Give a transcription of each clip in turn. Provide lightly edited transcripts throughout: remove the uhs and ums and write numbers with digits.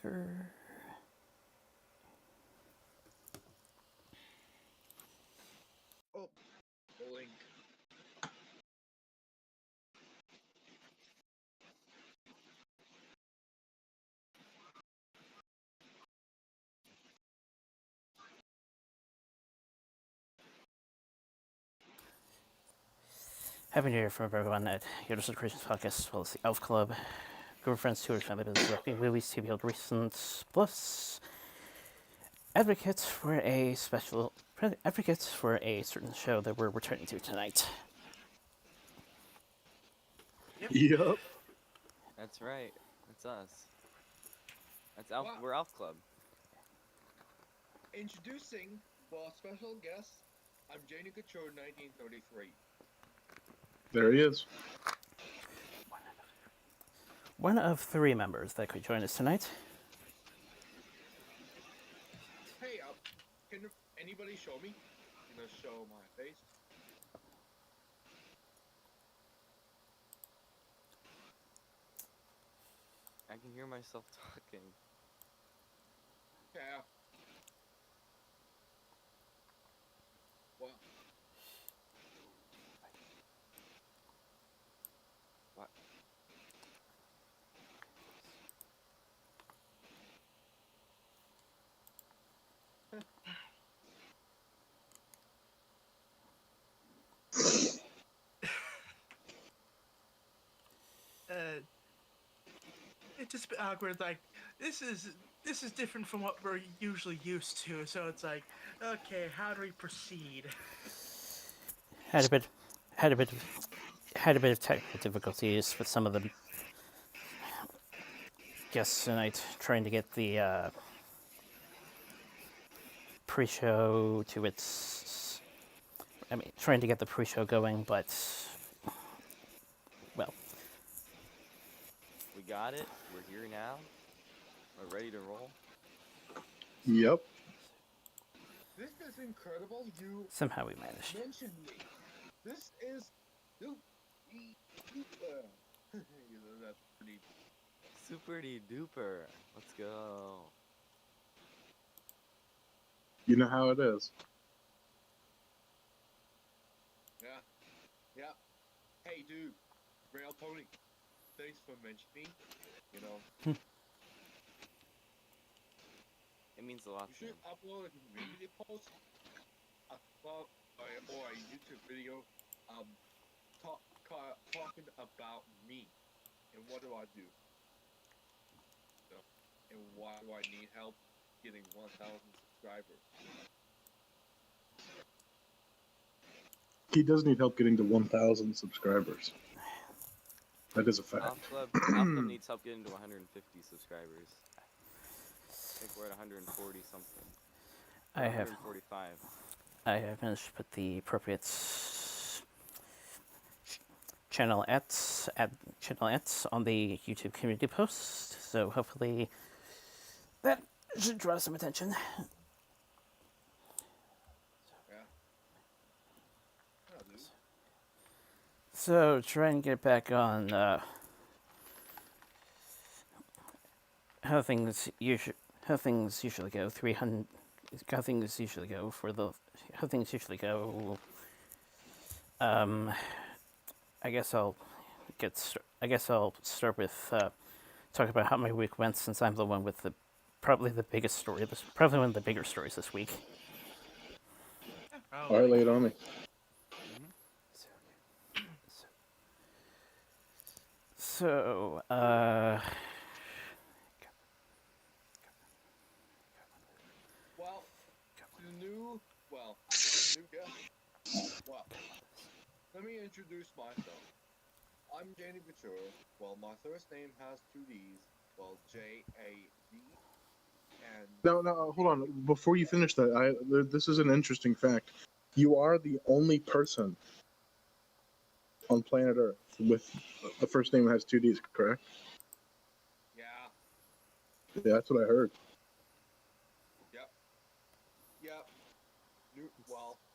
Tracker. Oh, link. Happy New Year from everyone at Yoda Soda Creations podcast, as well as the Elf Club. Group of friends who are family business, rocking movies, TV old recent, plus advocates for a certain show that we're returning to tonight. Yep. That's right. That's us. That's Elf. Wow. We're Elf Club. Introducing our special guest. I'm Janie Couture, 1933. There he is. One of three members that could join us tonight. Hey, can anybody show me? Can I show my face? I can hear myself talking. Yeah. What? What? It's just a bit awkward. Like this is different from what we're usually used to. So it's like, okay, how do we proceed? Had a bit of technical difficulties with some of the guests tonight, trying to get the pre-show to its. Trying to get the pre-show going, but well. We got it. We're here now. We're ready to roll. Yep. This is incredible. You Somehow we managed. mentioned me. This is super. That's pretty. Super duper. Let's go. You know how it is. Yeah. Yeah. Hey, dude. Rail Pony. Thanks for mentioning. You know. It means a lot You to should me. upload a community post about or a YouTube video talking about me and what do I do, and why do I need help getting 1,000 subscribers. He does need help getting to 1,000 subscribers. That is a fact. Elf Club needs help getting to 150 subscribers. I think we're at 140 something. I have 145. I have managed to put the appropriate channel ads on the YouTube community post, so hopefully that should draw some attention. Yeah. Oh, dude. So try and get back on how things usually go. 300. How things usually go for the. How things usually go. I guess I'll start with talk about how my week went, since I'm the one with probably the biggest story. Probably one of the bigger stories this week. All right, lay it on me. So, Well, new guest. Well, let me introduce myself. I'm Janie Couture. Well, my first name has two D's. Well, J-A-D. And No, hold on. Before you finish that, this is an interesting fact. You are the only person on planet Earth with a first name that has two D's, correct? yeah. Yeah, that's what I heard. Yep.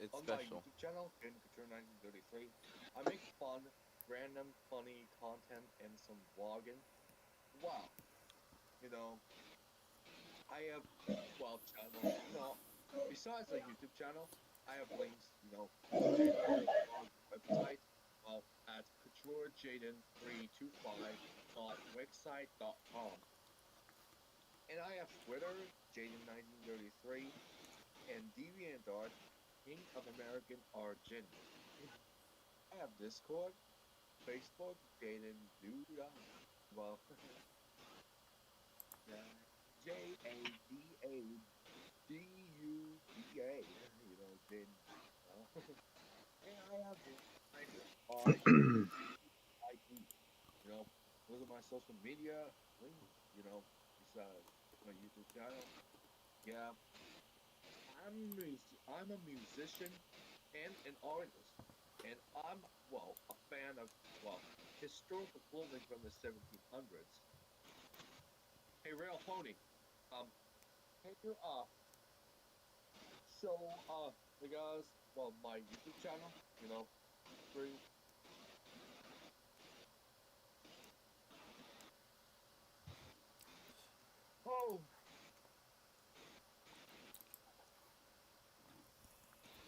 It's On special. my YouTube channel, Janie Couture 1933, I make fun, random, funny content and some vlogging. Wow. You know, I have, well, channels. Besides the YouTube channel, I have links, to Jaden's website, well, at couturejaden325.wixsite.com. And I have Twitter, Jaden1933, and DeviantArt, King of American Origin. I have Discord, Facebook, Jaden Duda. Well, JADADUDA. Jaden. And I have RIE. Those are my social media links. Besides my YouTube channel. Yeah, I'm a musician and an artist, and I'm a fan of historical clothing from the 1700s. Hey, Rail Pony, can you show the guys my YouTube channel? Free. Oh,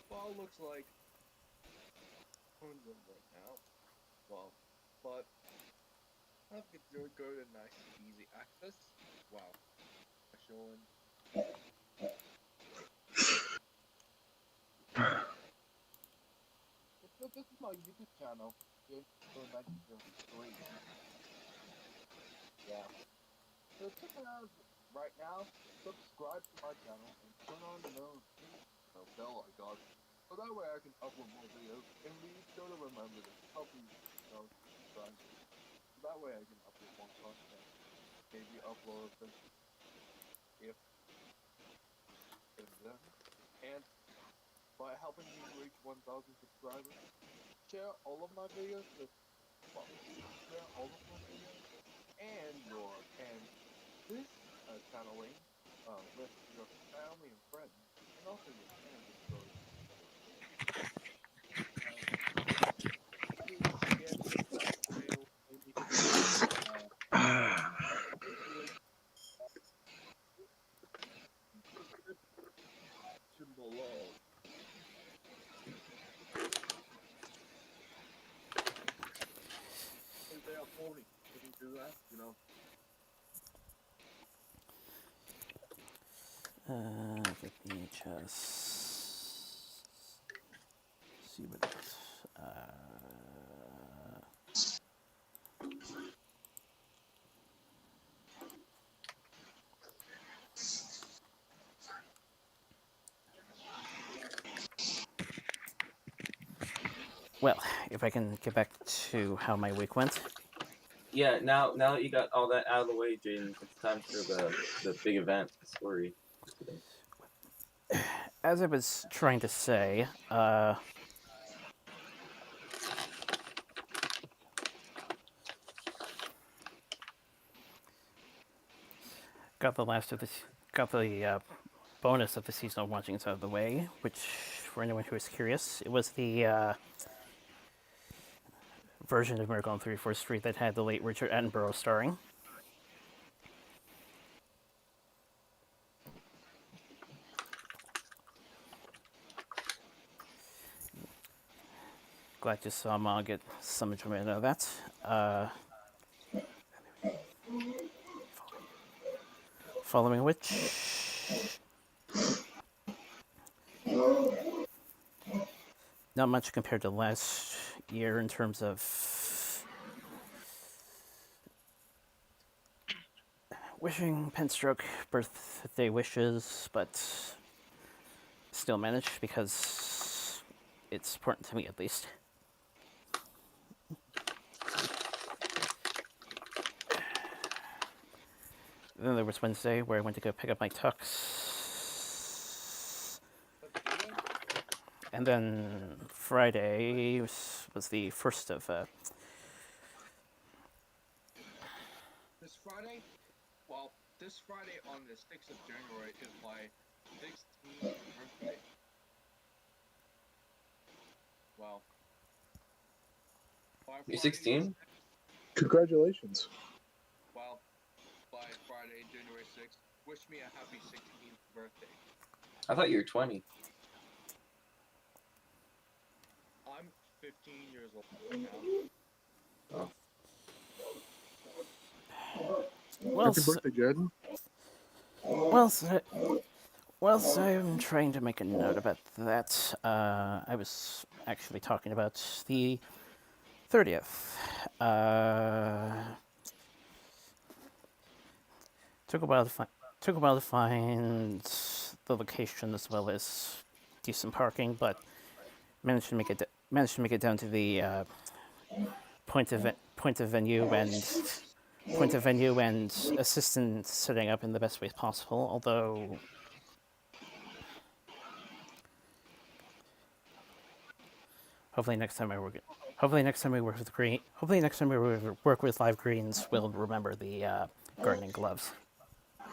well, looks like I'm doing right now. Well, but I've got good and nice easy access. Wow, showing. This is my YouTube channel. It's for 1903. Yeah. So check it out right now. Subscribe to my channel and turn on the bell icon. So that way I can upload more videos. And be sure to remember to help me, subscribe. So that way I can upload more content. Maybe upload them if then. And by helping me reach 1,000 subscribers, share all of my videos with share all of my videos and this channeling with your family and friends, and also your enemies. So description below. If they are phony, can you do that? Let me just see what it's. Well, if I can get back to how my week went. Yeah, now that you got all that out of the way, Jaden, it's time for the big event story today. As I was trying to say, got the bonus of the seasonal watchings out of the way, which, for anyone who is curious, it was the version of Miracle on 34th Street that had the late Richard Attenborough starring. Glad you saw Ma get some enjoyment out of that. Following which, not much compared to last year in terms of wishing Penstroke birthday wishes, but still managed because it's important to me at least. Then there was Wednesday where I went to go pick up my tux. And then Friday was the first of... This Friday on the 6th of January is my 16th birthday. Wow. You're 16? Congratulations. Well, by Friday, January 6th, wish me a happy 16th birthday. I thought you were 20. I'm 15 years old right now. Well, Happy birthday, Jaden. so I'm trying to make a note about that. I was actually talking about the 30th. Took a while to find the location as well as decent parking, but managed to make it down to the point of venue and assistant setting up in the best way possible. Although hopefully next time we work with Live Greens, we'll remember the gardening gloves. Oh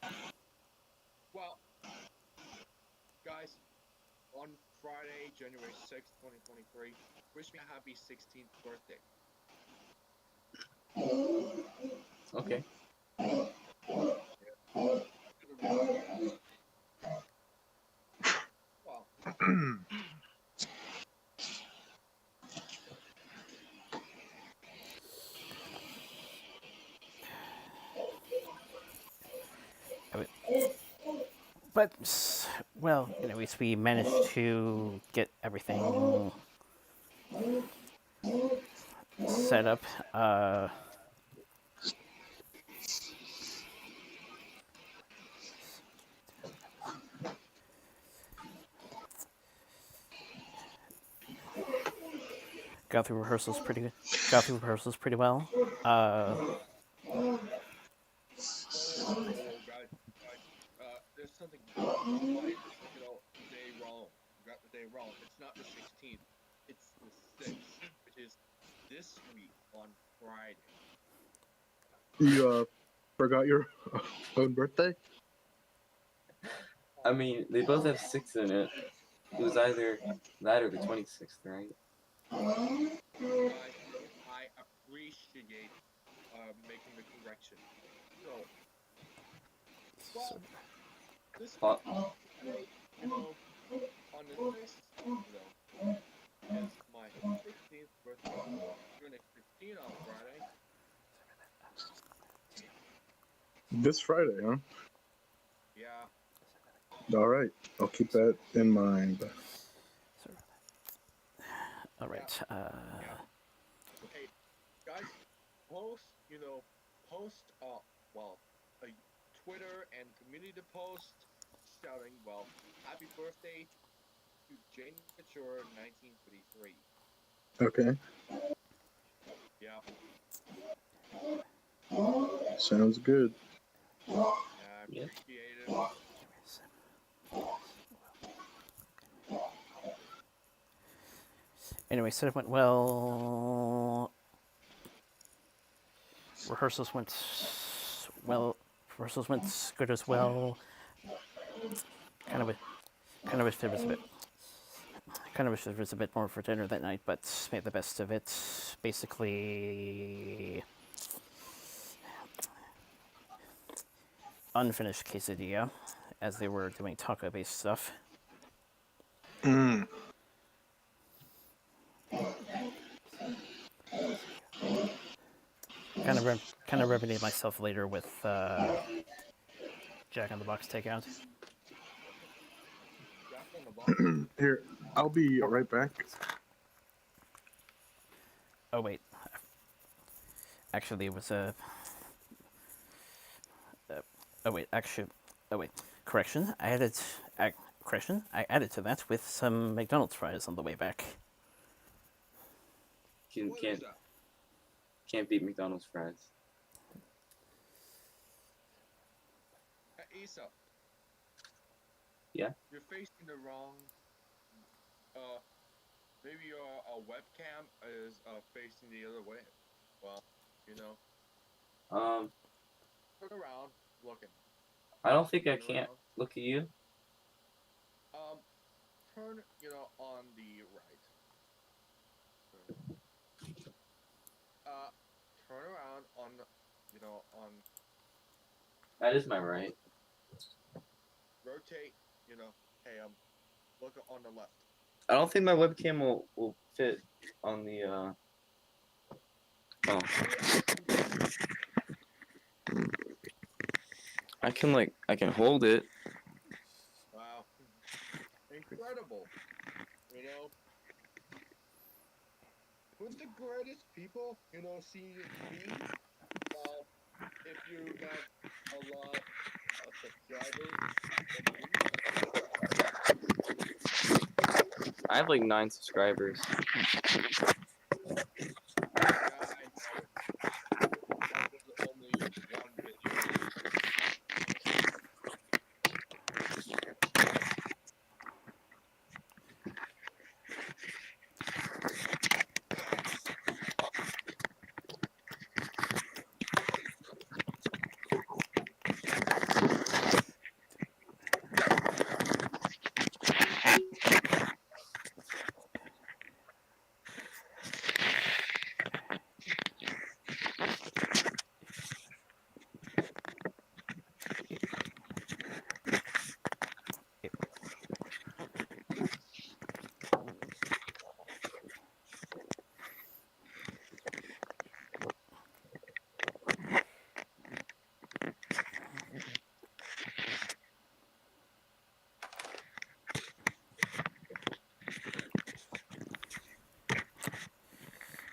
yeah. Well, guys, on Friday, January 6th, 2023, wish me a happy 16th birthday. Okay. Well, But well, anyways, we managed to get everything set up. Got through rehearsals pretty well. oh, guys, there's something quite, day wrong. You got the day wrong. It's not the 16th. It's the 6th, which is this week on Friday. You forgot your own birthday? I mean, they both have 6 in it. It was either that or the 26th, right? Guys, I appreciate making the correction. So, well, this Hot. Friday, on the 6th, is my 16th birthday. Turning 15 on Friday. This Friday, huh? Yeah. All right. I'll keep that in mind. All right. Hey, guys, post, a Twitter and community post shouting, happy birthday to Jane Couture 1933. Okay. Yeah. Sounds good. Yeah, I Yeah. appreciate it. Anyway, so it went well. Rehearsals went good as well. Kind of wish there was a bit more for dinner that night, but made the best of it. Basically, unfinished quesadilla, as they were doing taco-based stuff. Mm. Kind of remedied myself later with Jack in the Box takeout. Jack in the Box. Here, I'll be right back. Oh wait, actually it was a. Correction. I added to that with some McDonald's fries on the way back. What is that? Can't beat McDonald's fries. Hey, Issa. Yeah? You're facing the wrong. Maybe your webcam is facing the other way. Well, turn around, looking. I don't think I Turn can't around. look at you. Turn, on the right. Turn around on, on That is my right. Rotate, hey, look on the left. I don't think my webcam will fit on the oh. I can hold it. Wow. Incredible. Who's the greatest people, see me? Well, if you have a lot of subscribers than me. I have like 9 subscribers. Yeah, I know it. That was only one video.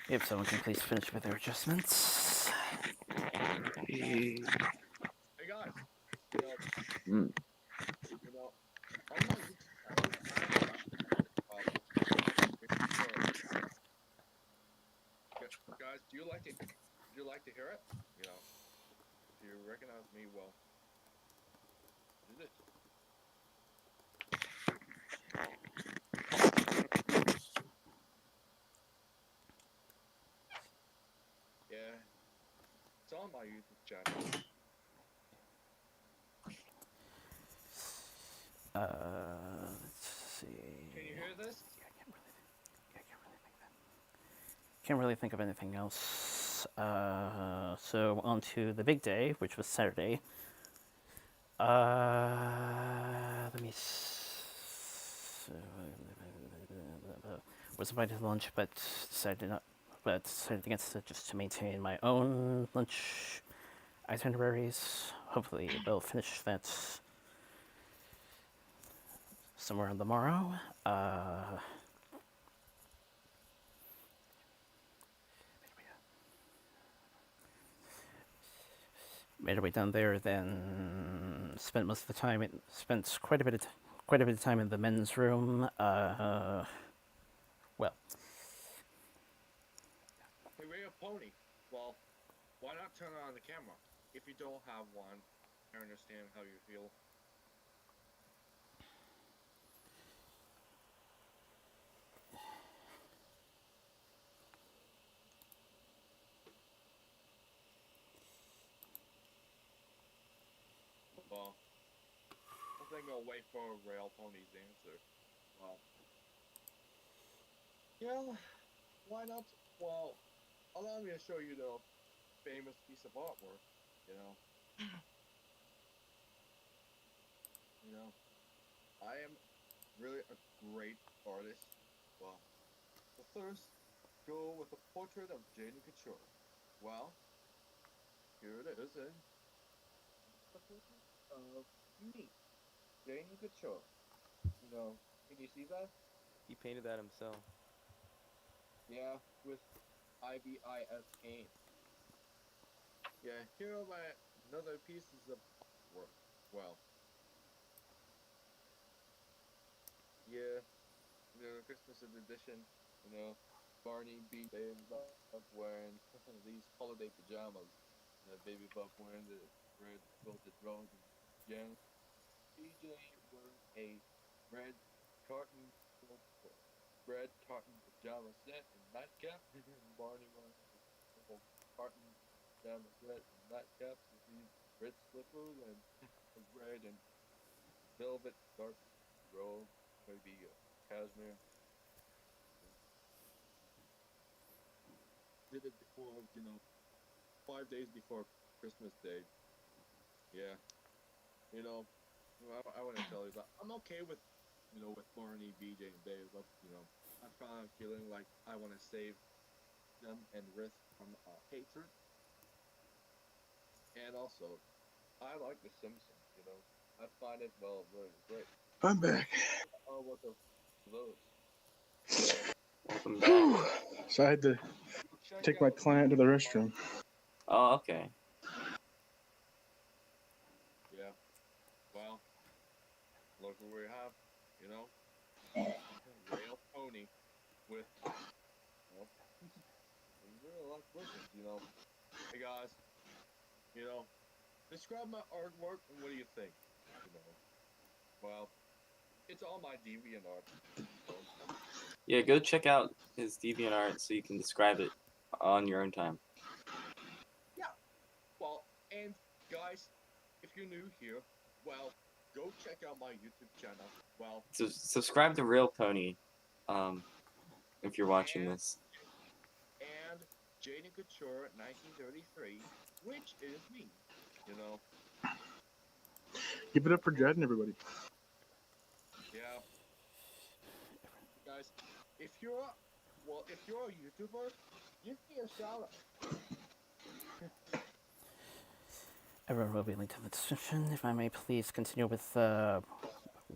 If someone can please finish with their adjustments. Hey guys, Mm. on my YouTube channel, I have a guys, do you like it? Would you like to hear it? If you recognize me, well, do this. Yeah, it's on my YouTube channel. Let's see. Can you hear this? Can't really think of anything else. So on to the big day, which was Saturday. Let me. Was invited to lunch, but decided not. But decided against it just to maintain my own lunch itineraries. Hopefully, they'll finish that somewhere on the morrow. Made our way down there, then spent most of the time. Spent quite a bit of time in the men's room. Well, Hey, we're a pony. Well, why not turn on the camera? If you don't have one, I understand how you feel. Well, I think I'll wait for Rail Pony's answer. Well, yeah, why not? Well, allow me to show you the famous piece of artwork. I am really a great artist. Well, the first go with a portrait of Jane Couture. Well, here it is, and the portrait of me, Jane Couture. Can you see that? He painted that himself. Yeah, with IBIS paint. Yeah, here are my another pieces of work. Well, yeah, Christmas edition. Barney beat Baby Buck wearing these holiday pajamas. Baby Buck wearing the red quilted rose, and Jen PJ wearing a red tartan red tartan pajama set and nightcap, and Barney wearing a purple tartan pajama set and nightcaps with these red slippers and a red and velvet dark robe, maybe cashmere. Did it before, 5 days before Christmas Day. Yeah. You know, I want to tell you that I'm okay with, with Barney, BJ, and Dave. But I'm kind of feeling like I want to save them and risk from hatred. And also, I like The Simpsons. I find it very great. I'm back. What of those? Welcome back. So I had to Check take my out client to the restroom. Oh, okay. Yeah. Well, look what we have. Rail pony with real life versions. Hey guys, you know, describe my artwork and what do you think? You know, well, it's all my DeviantArt. So, Yeah, go check out his DeviantArt so you can describe it on your own time. yeah. Well, and guys, if you're new here, well, go check out my YouTube channel. Well, So subscribe to Real Pony, if you're watching and this. and Jaden Couture 1933, which is me. You know, Give it up for Jed and everybody. yeah, guys. If you're if you're a YouTuber, give me a shout out. Everyone will be linked in the description. If I may please continue with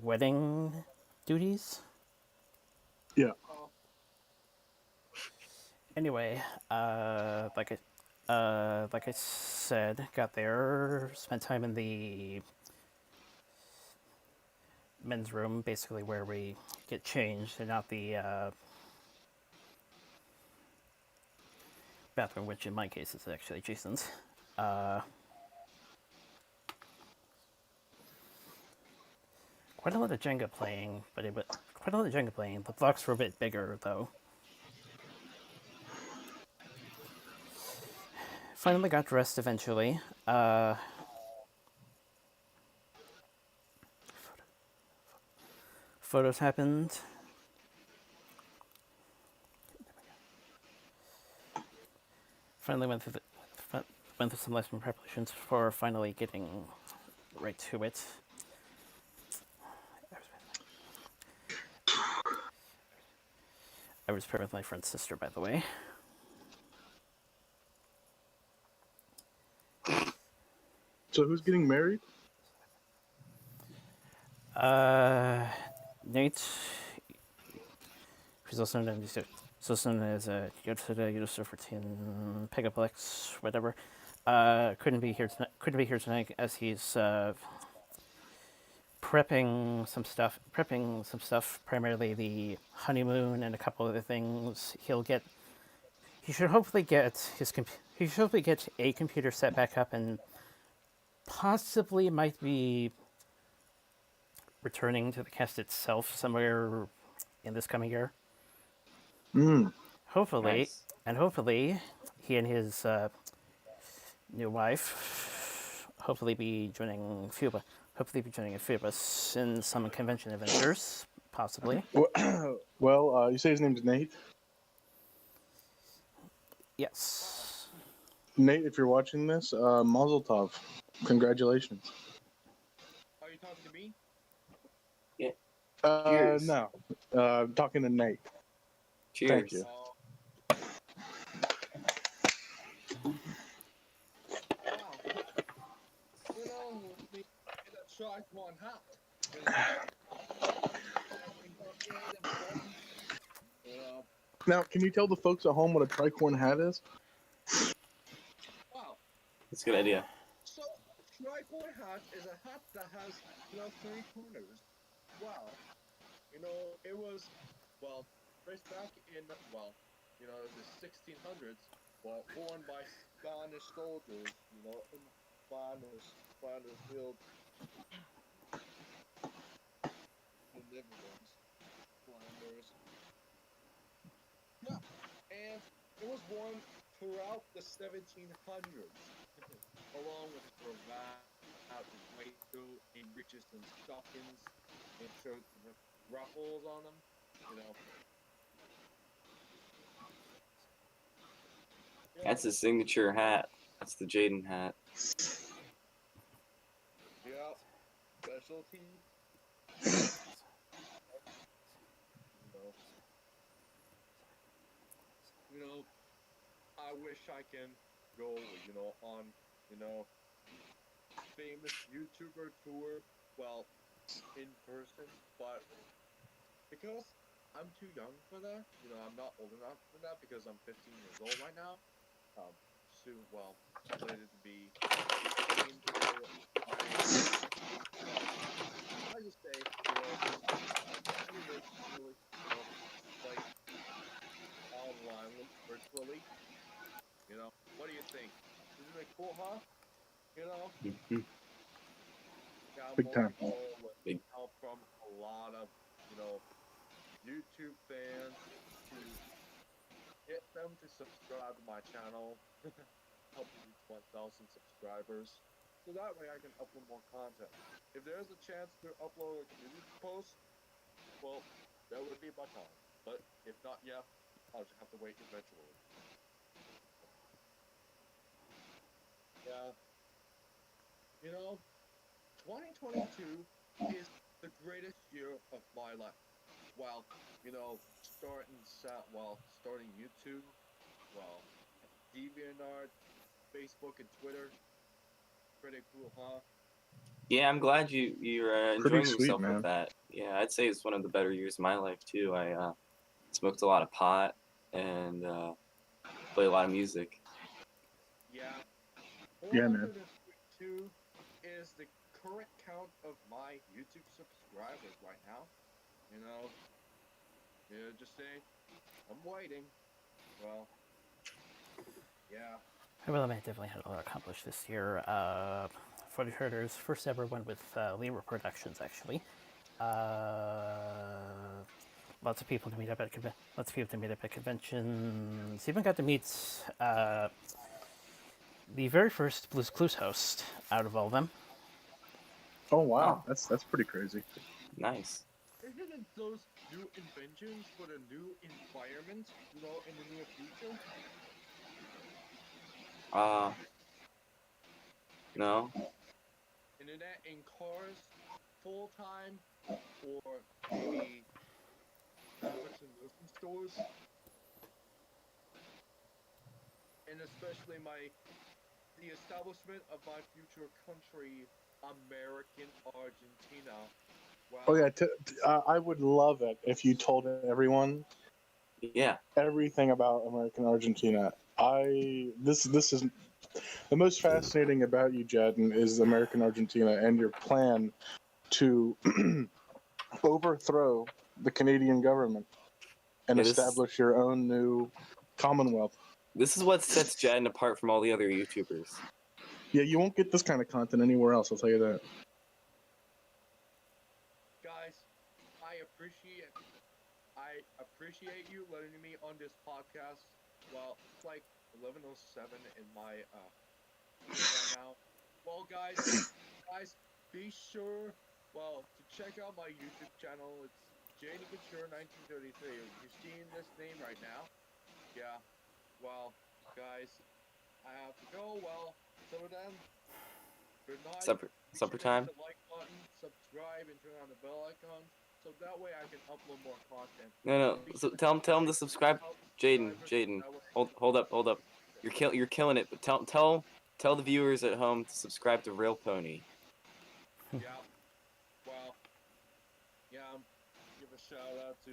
wedding duties. Yeah. Anyway, like I said, got there, spent time in the men's room, basically where we get changed, and not the bathroom, which in my case is actually Jason's. Quite a lot of Jenga playing, quite a lot of Jenga playing. The blocks were a bit bigger though. Finally got dressed eventually. Photos happened. Finally went through some lesson preparations before finally getting right to it. I was paired with my friend's sister, by the way. So who's getting married? Nate, who's also known as Yoda Soda 14, Pegaplex, whatever. Couldn't be here tonight as he's prepping some stuff, primarily the honeymoon and a couple other things. He should hopefully get a computer set back up and possibly might be returning to the cast itself somewhere in this coming year. Hopefully, Nice. and hopefully, he and his new wife be joining a few of us in some convention adventures, possibly. Well, you say his name's Nate. Yes. Nate, if you're watching this, Mazel Tov. Congratulations. Are you talking to me? Cheers. No. I'm talking to Nate. Cheers. Thank you. Wow. We tried one hat. Now, can you tell the folks at home what a tricorn hat is? Wow. That's a good idea. So, tricorn hat is a hat that has, three corners. Wow. It was, traced back in, the 1600s, worn by Spanish soldiers, in Flanders field. The Netherlands. Flanders. Yeah, and it was worn throughout the 1700s, along with a cravat, waistcoat, and breeches and stockings, and showed ruffles on them. That's his signature hat. That's the Jaden hat. specialty. You know, I wish I can go, on, you know, famous YouTuber tour, well, in person, but because I'm too young for that, I'm not old enough for that because I'm 15 years old right now. Soon, well, slated to be 16. So I just say, anyways, really, like online, virtually. What do you think? Isn't it cool, huh? You know, Mhm. got Big time. multiple Big. help from a lot of, YouTube fans to get them to subscribe to my channel, help me reach 1,000 subscribers, so that way I can upload more content. If there's a chance to upload a community post, well, that would be my time. But if not yet, I'll just have to wait eventually. Yeah, 2022 is the greatest year of my life. Well, starting YouTube, well, DeviantArt, Facebook, and Twitter. Pretty cool, huh? Yeah, I'm glad you're Pretty enjoying sweet, yourself with man. that. Yeah, I'd say it's one of the better years of my life too. I smoked a lot of pot and played a lot of music. Yeah, Yeah, man. 432 is the current count of my YouTube subscribers right now. Just saying, I'm waiting. Well, yeah. Well, I definitely had a lot accomplished this year. 40 Herders, first ever one with Libra Productions, actually. Lots of people to meet up at conventions. Even got to meet the very first Blues Clues host out of all of them. Oh wow, Oh, that's pretty crazy. nice. Isn't it those new inventions for the new environment, in the near future? Uh, no. Internet in cars, full time, or maybe tablets and nursing stores, and especially the establishment of my future country, American Argentina. Oh Well, yeah, I would love it if you told everyone Yeah. everything about American Argentina. This is the most fascinating about you, Jadden, is American Argentina and your plan to overthrow the Canadian government and Yeah, this establish your own new Commonwealth. this is what sets Jaden apart from all the other YouTubers. Yeah, you won't get this kind of content anywhere else. I'll tell you that. guys, I appreciate you letting me on this podcast. Well, it's like 11:07 in my right now. Well, guys, be sure to check out my YouTube channel. It's Jaden Couture 1933. You're seeing this name right now. Yeah. Well, guys, I have to go. Well, so then, good night. Be Supper sure to hit time. the like button, subscribe, and turn on the bell icon, so that way I can upload more content. No. And be So sure to tell him to hit subscribe. 1,000 Jaden, subscribers, so Jaden, that way I can hold up. You're killing it. But tell the viewers at home to subscribe to Real Pony. Yeah. Well, yeah. Give a shout out to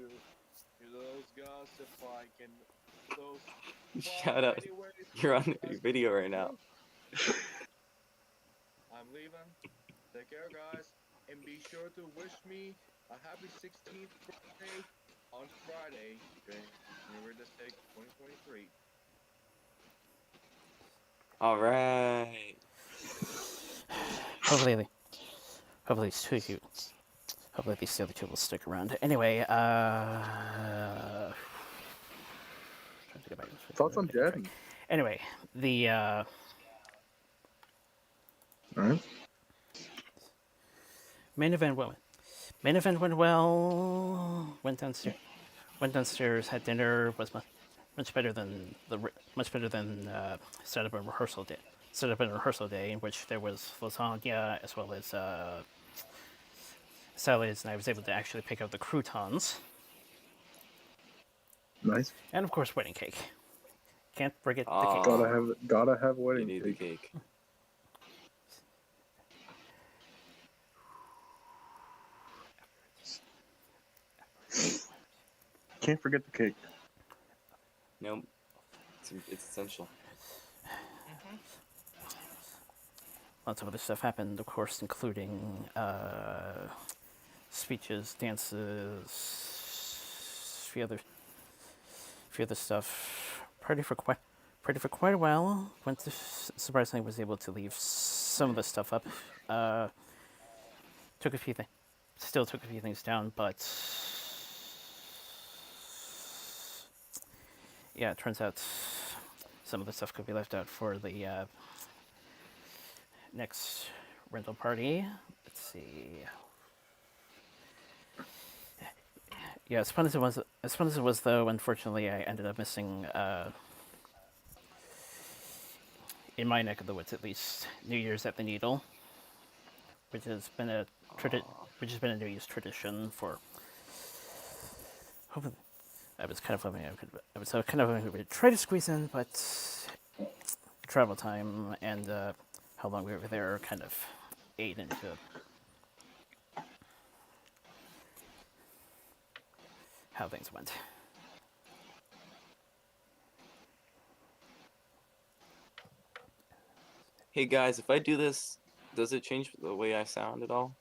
those guys if I can. Those. Well, Shout out. anyways, You're on guys, your video right now. I'm leaving. Take care, guys, and be sure to wish me a happy 16th birthday on Friday, January the 6th, 2023. All right. Hopefully, hopefully these two of you, hopefully these other two will stick around. Anyway, trying to get back to this. Thoughts on Jadden? Anyway, the All right. main event went. Main event went well. Went downstairs, had dinner. Was much better than set up a rehearsal day. Set up a rehearsal day in which there was lasagna as well as salads, and I was able to actually pick out the croutons, Nice. and of course, wedding cake. Can't forget the Ah. cake. Gotta have You wedding need the cake. cake. Can't forget the cake. Nope. It's essential. Mm-hmm. Lots of other stuff happened, of course, including speeches, dances, few other stuff. Party for quite a while. Surprisingly was able to leave some of the stuff up. Took a few things, still took a few things down, but yeah, it turns out some of the stuff could be left out for the next rental party. Let's see. Yeah, as fun as it was, though, unfortunately, I ended up missing, in my neck of the woods at least, New Year's at the Needle, which has been a New Year's tradition for. Hopefully, I was kind of hoping I would try to squeeze in, but travel time and how long we were there kind of ate into how things went. Hey guys, if I do this, does it change the way I sound at all?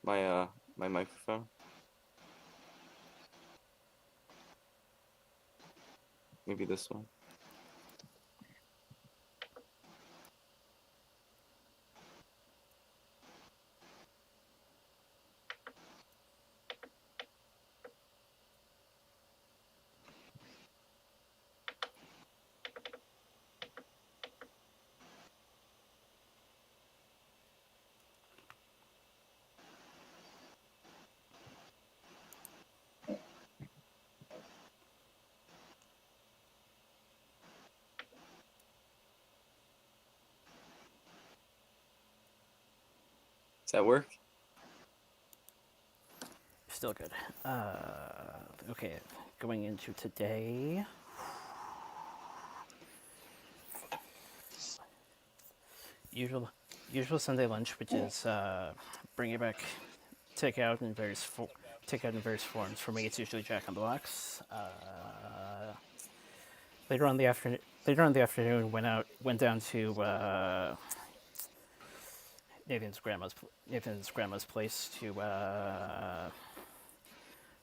My microphone? Maybe this one. Does that work? Still good. Okay, going into today. Usual Sunday lunch, which is bringing back takeout in various forms. For me, it's usually Jack on the Box. Later on in the afternoon, went down to Nathan's grandma's place to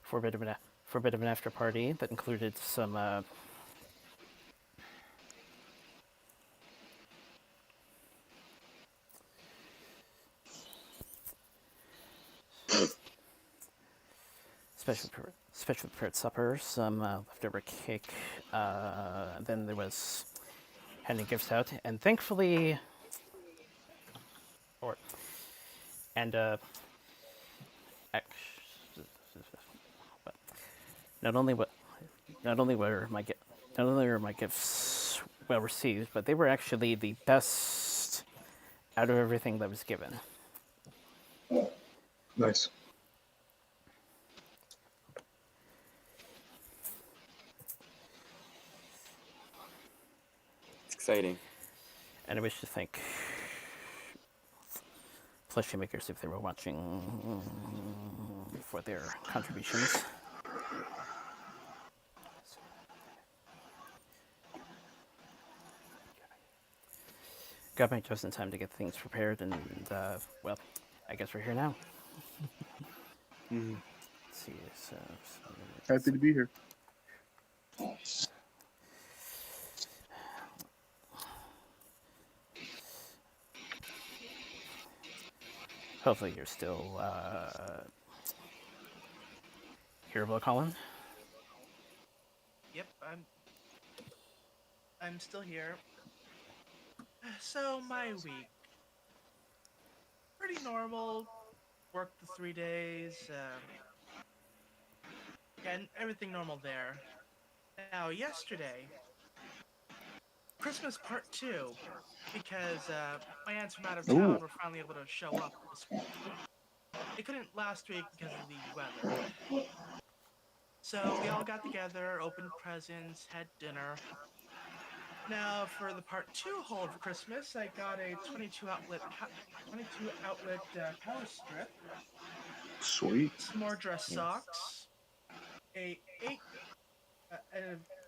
for a bit of an after party that included some. Special prepared supper, some leftover cake. Then there was handing gifts out, and thankfully, or and not only were my gifts well received, but they were actually the best out of everything that was given. Nice. It's exciting. And I wish to thank plushie makers if they were watching for their contributions. Got back just in time to get things prepared, and well, I guess we're here now. Mm. Let's see, Happy to be here. hopefully you're still hearable, Colin. Yep, I'm still here. So my week, pretty normal. Worked the 3 days. And everything normal there. Now yesterday, Christmas Part 2, because my aunts from out of Ooh. town were finally able to show up this week. They couldn't last week because of the weather. So we all got together, opened presents, had dinner. Now for the Part 2 haul of Christmas, I got a 22 outlet power strip, Sweet. some more dress Yes. socks, a 8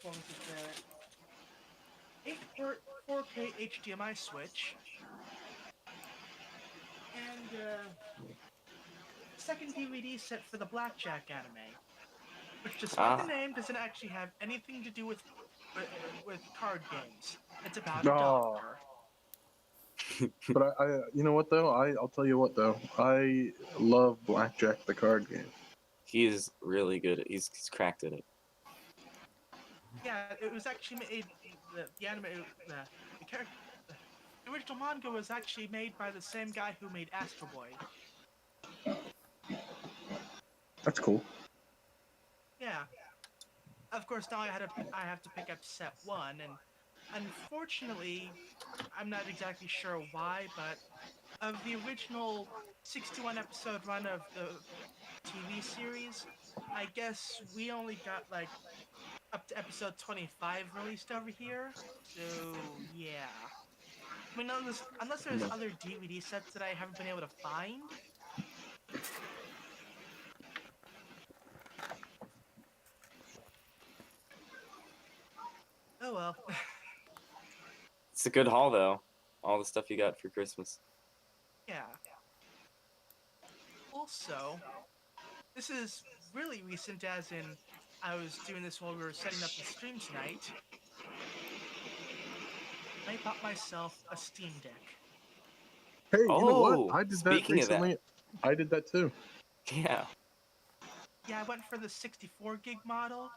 what was it, 8 port 4K HDMI switch, and second DVD set for the Blackjack anime, which, despite the Ah, name, doesn't actually have anything to do with card games. It's about a Oh. doctor. But I you know what though? I'll tell you what though. I love Blackjack the card game. he's really good. He's cracked at it. Yeah, it was actually made. The anime, the character, the original manga was actually made by the same guy who made Astro Boy. That's cool. Yeah. Of course, now I have to pick up set 1, and unfortunately, I'm not exactly sure why, but of the original 61 episode run of the TV series, I guess we only got like up to episode 25 released over here. So yeah. I mean, unless there's other DVD sets that I haven't been able to find. Oh well. It's a good haul though. All the stuff you got for Christmas. Yeah. Also, this is really recent, as in I was doing this while we were setting up the stream tonight. I bought myself a Steam Deck. Hey, you know what? Oh, I did that speaking of that, recently. I did that too. yeah. Yeah, I went for the 64 gig model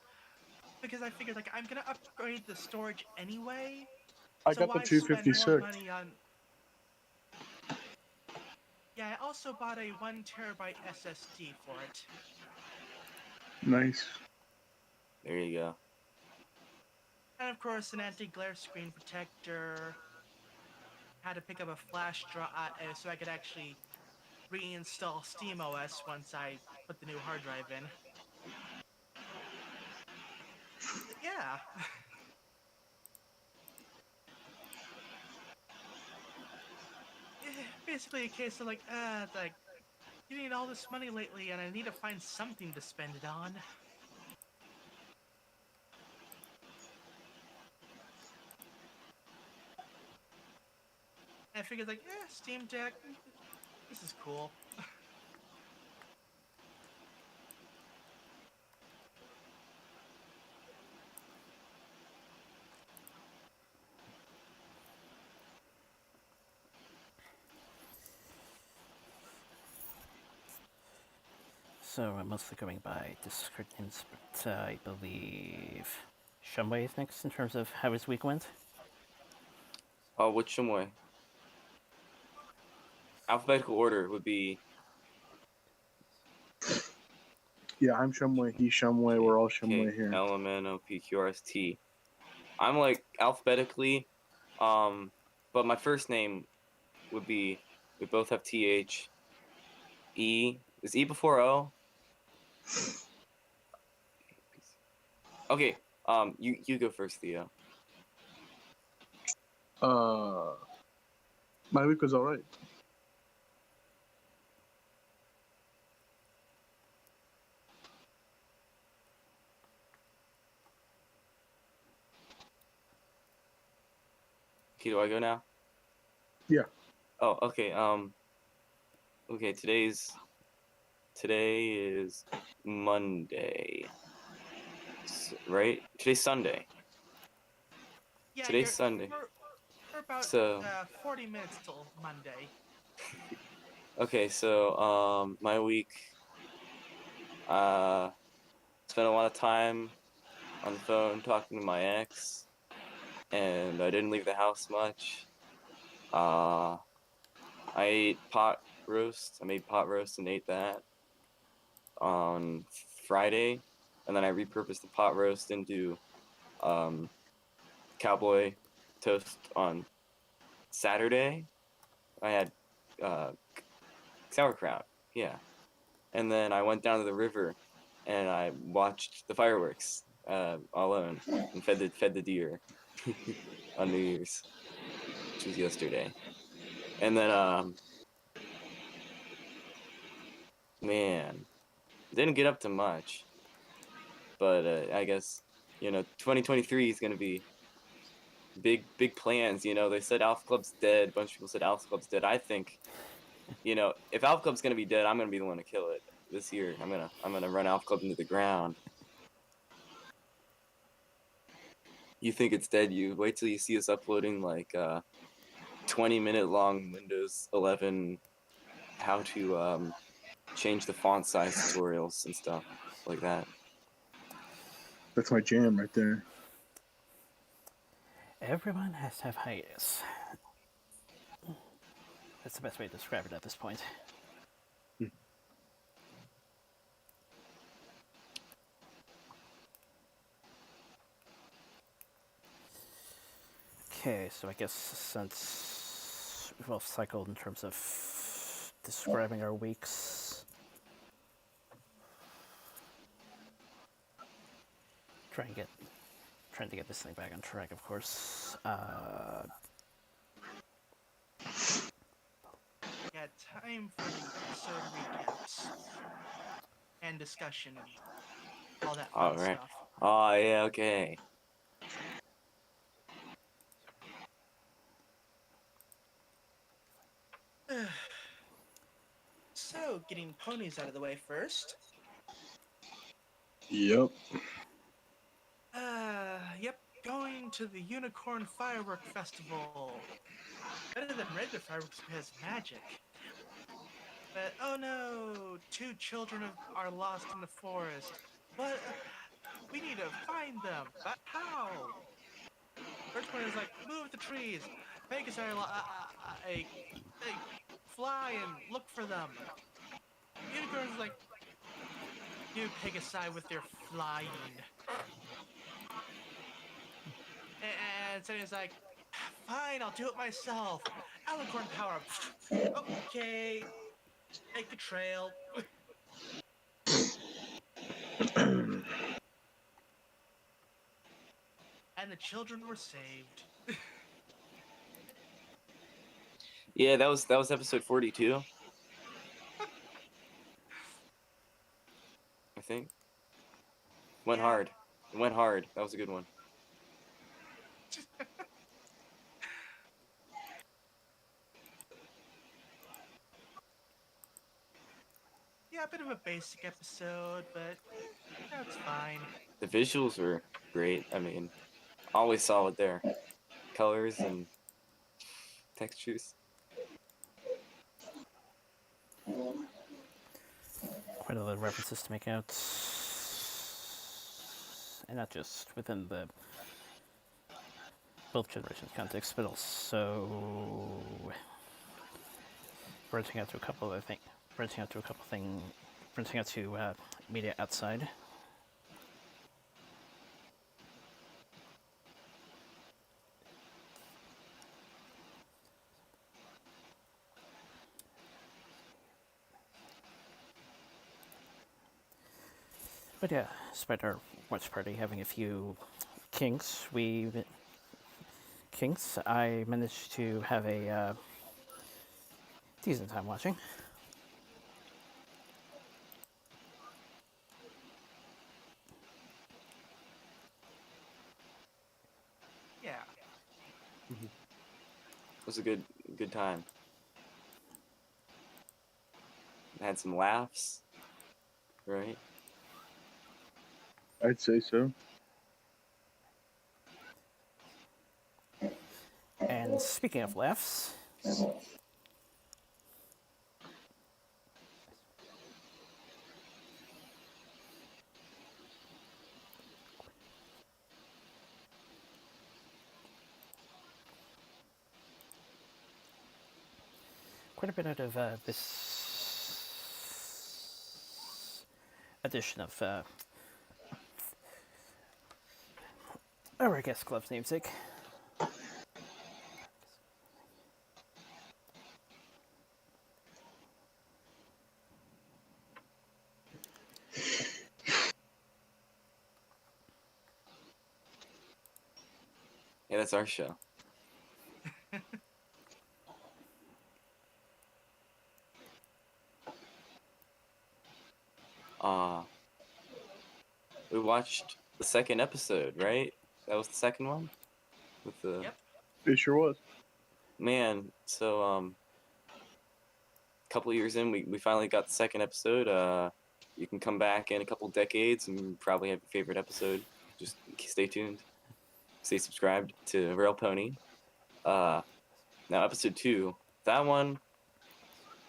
because I figured, like, I'm gonna upgrade the storage anyway, I so got the why spend more 256. money on... Yeah, I also bought a 1 terabyte SSD for it. Nice. There you go. And of course, an anti-glare screen protector. Had to pick up a flash drive so I could actually reinstall SteamOS once I put the new hard drive in. But yeah. Basically a case of like, you need all this money lately and I need to find something to spend it on. And I figured, like, Steam Deck, this is cool. So I'm mostly going by Discord names, but I believe Shumway is next in terms of how his week went. Oh, which way? Alphabetical order would be Yeah, I'm Shumway. He's Shumway. We're all Shumway K, here. L, M, N, O, P, Q, R, S, T. I'm like alphabetically, but my first name would be, we both have TH. E, is E before O? Okay, you go first, Theo. My week was all right. Okay, do I go now? Yeah. Oh, okay. Okay. Today is Monday, right? Today's Sunday. Yeah, Today's Sunday. we're about So 40 minutes till Monday. okay, so my week. Spent a lot of time on the phone talking to my ex, and I didn't leave the house much. I ate pot roast. I made pot roast and ate that on Friday, and then I repurposed the pot roast into cowboy toast on Saturday. I had sauerkraut, yeah. And then I went down to the river and I watched the fireworks alone and fed the deer on New Year's, which was yesterday. And then man, didn't get up to much, but I guess 2023 is gonna be big plans. They said Alpha Club's dead. A bunch of people said Alpha Club's dead. I think if Alpha Club's gonna be dead, I'm gonna be the one to kill it this year. I'm gonna run Alpha Club into the ground. You think it's dead? You wait till you see us uploading like 20-minute long Windows 11 how to change the font size tutorials and stuff like that. That's my jam right there. Everyone has to have hiatus. That's the best way to describe it at this point. Okay, so I guess since we've all cycled in terms of describing our weeks, trying to get this thing back on track, of course. Yeah, time for the episode recaps and discussion and all that fun All right. stuff. Oh yeah, okay. So, getting ponies out of the way first. Yep. Yep, going to the Unicorn Firework Festival. Better than regular fireworks because magic. But oh no, 2 children are lost in the forest. But we need to find them. But how? First one is like, move the trees. Pegasus fly and look for them. Unicorn is like, you Pegasi with their flying. And Sunny's like, fine, I'll do it myself. Alicorn power. Okay. Take the trail. And the children were saved. Yeah, that was episode 42. I think. Went Yeah. hard. It went hard. That was a good one. Yeah, a bit of a basic episode, but that's fine. The visuals were great. I mean, always solid there. Colors and textures. Quite a lot of references to make out, and not just within the both generations context, but also branching out to a couple of branching out to media outside. But yeah, despite our watch party having a few kinks, I managed to have a decent time watching. Yeah. It was a good time. Had some laughs, right? I'd say so. And speaking of laughs, quite a bit out of this edition of our guest club's namesake. Yeah, that's our show. Uh, we watched the second episode, right? That was the second one with the Yep. It sure was. man. So a couple years in, we finally got the second episode. You can come back in a couple decades and probably have your favorite episode. Just stay tuned. Stay subscribed to Rail Pony. Now episode 2, that one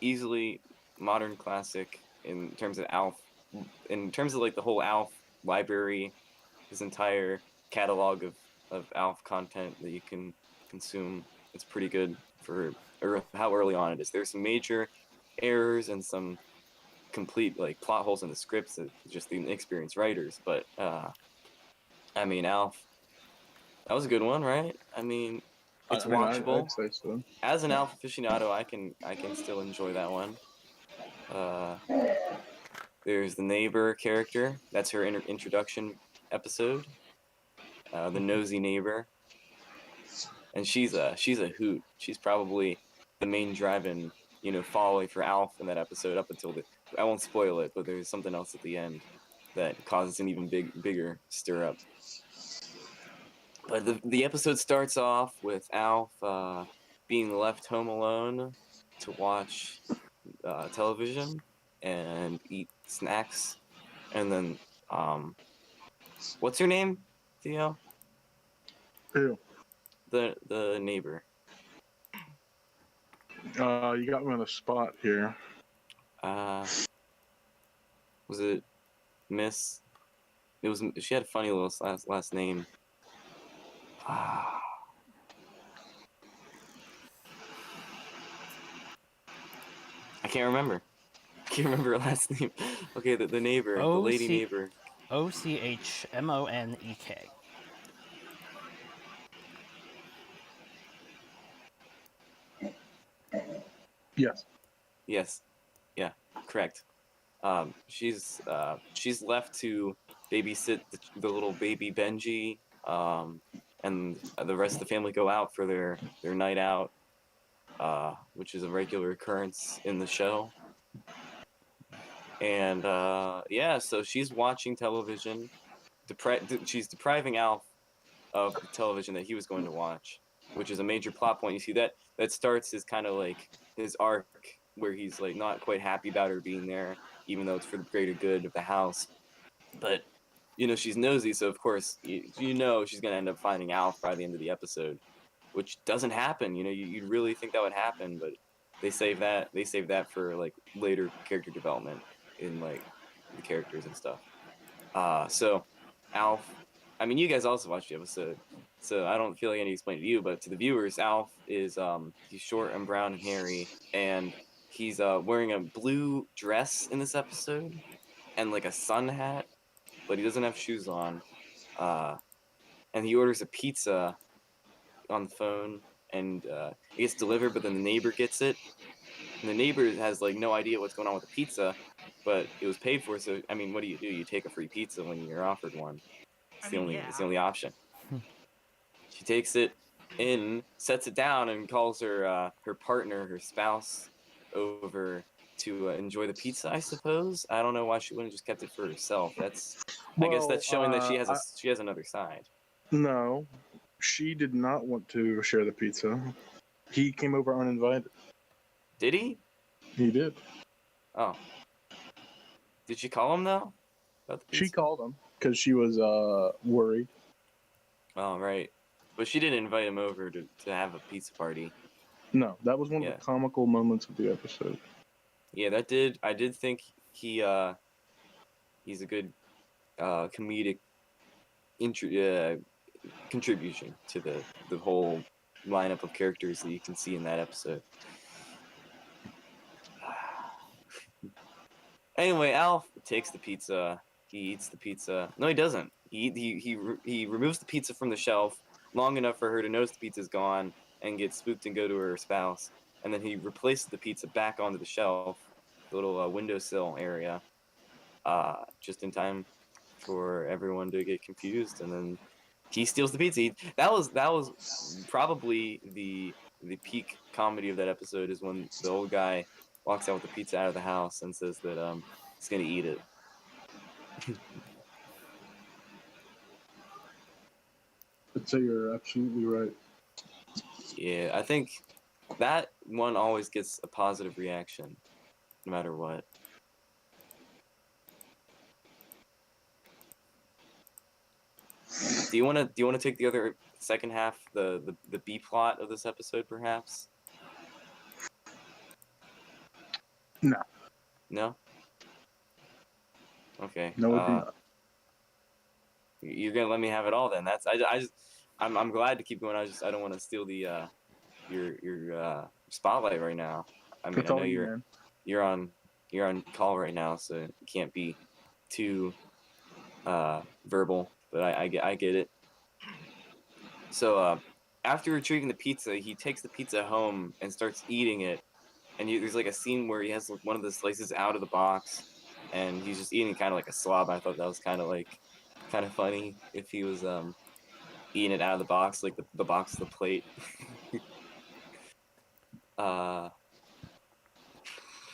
easily modern classic in terms of Alf. In terms of like the whole Alf library, his entire catalog of Alf content that you can consume. It's pretty good for how early on it is. There's some major errors and some complete like plot holes in the scripts that just the inexperienced writers. But I mean, Alf, that was a good one, right? I mean, it's I mean, watchable. I'd say so. As an Alf aficionado, I can still enjoy that one. There's the neighbor character. That's her introduction episode. The nosy neighbor, and she's a hoot. She's probably the main driving folly for Alf in that episode up until I won't spoil it, but there's something else at the end that causes an even bigger stir up. But the episode starts off with Alf being left home alone to watch television and eat snacks, and then what's her name, Theo? Ew. The neighbor. You got me on the spot here. Was it Miss? It was. She had a funny little last name. I can't remember. I can't remember her last name. Okay, the neighbor, the lady neighbor. Ochmonek. Yes. Yes. Yeah. Correct. She's left to babysit the little baby Benji, and the rest of the family go out for their night out, which is a regular occurrence in the show. And yeah, so she's watching television. She's depriving Alf of the television that he was going to watch, which is a major plot point. You see that starts his kind of like his arc where he's like not quite happy about her being there, even though it's for the greater good of the house. But she's nosy, so of course she's gonna end up finding Alf by the end of the episode, which doesn't happen. You'd really think that would happen, but they save that for like later character development in like the characters and stuff. So Alf, I mean, you guys also watched the episode, so I don't feel like I need to explain it to you, but to the viewers, Alf is he's short and brown and hairy, and he's wearing a blue dress in this episode and like a sun hat, but he doesn't have shoes on. And he orders a pizza on the phone, and it gets delivered, but then the neighbor gets it. And the neighbor has like no idea what's going on with the pizza, but it was paid for. So I mean, what do? You take a free pizza when you're offered one. It's the only option. She takes it in, sets it down, and calls her partner, her spouse, over to enjoy the pizza. I suppose. I don't know why she wouldn't just kept it for herself. I guess that's showing that she has another side. No, she did not want to share the pizza. He came over uninvited. Did he? He did. Oh. Did she call him though? About the pizza? She called him because she was worried. Oh, right. But she didn't invite him over to have a pizza party. No, that was one of the comical moments of the episode. Yeah, I did think he's a good comedic contribution to the whole lineup of characters that you can see in that episode. Anyway, Alf takes the pizza. He eats the pizza. No, he doesn't. He removes the pizza from the shelf long enough for her to notice the pizza's gone and get spooked and go to her spouse. And then he replaces the pizza back onto the shelf, the little windowsill area, just in time for everyone to get confused. And then He steals the pizza. That was probably the peak comedy of that episode is when the old guy walks out with the pizza out of the house and says that he's gonna eat it. I'd say you're absolutely right. Yeah, I think that one always gets a positive reaction, no matter what. Do you wanna take the other second half, the B plot of this episode, perhaps? No, No. Okay. no, we do not. You're gonna let me have it all then. I'm glad to keep going. I don't want to steal the your spotlight right now. I mean, That's I all know you, man. you're on call right now, so you can't be too verbal. But I get it. So after retrieving the pizza, he takes the pizza home and starts eating it. And there's like a scene where he has like, one of the slices out of the box, and he's just eating kind of like a slob. I thought that was kind of funny if he was eating it out of the box, like the box of the plate. uh,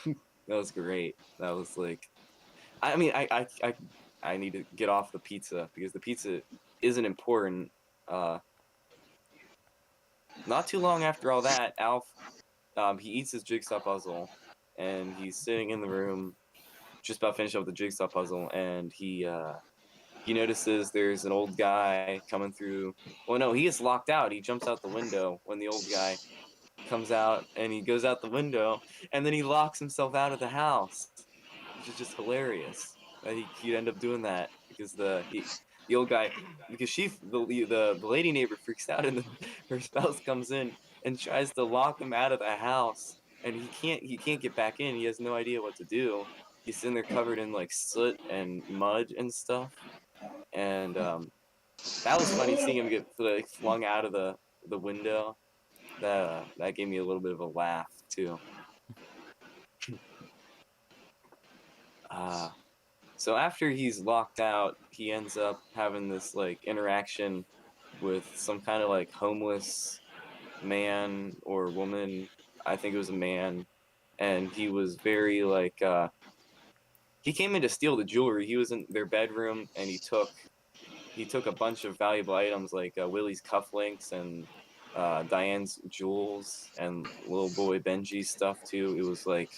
that was great. That was like, I mean, I need to get off the pizza because the pizza isn't important. Not too long after all that, Alf, he eats his jigsaw puzzle, and he's sitting in the room, just about finished up the jigsaw puzzle, and he notices there's an old guy coming through. Well, no, he gets locked out. He jumps out the window when the old guy comes out, and he goes out the window, and then he locks himself out of the house, which is just hilarious that he'd end up doing that because the old guy, because the lady neighbor freaks out, and then her spouse comes in and tries to lock him out of the house, and he can't get back in. He has no idea what to do. He's sitting there covered in like soot and mud and stuff, and that was funny seeing him get like flung out of the window. That gave me a little bit of a laugh too. So after he's locked out, he ends up having this like interaction with some kind of like homeless man or woman. I think it was a man, and he was very like he came in to steal the jewelry. He was in their bedroom, and he took a bunch of valuable items like Willie's cufflinks and Diane's jewels and little boy Benji's stuff too. It was like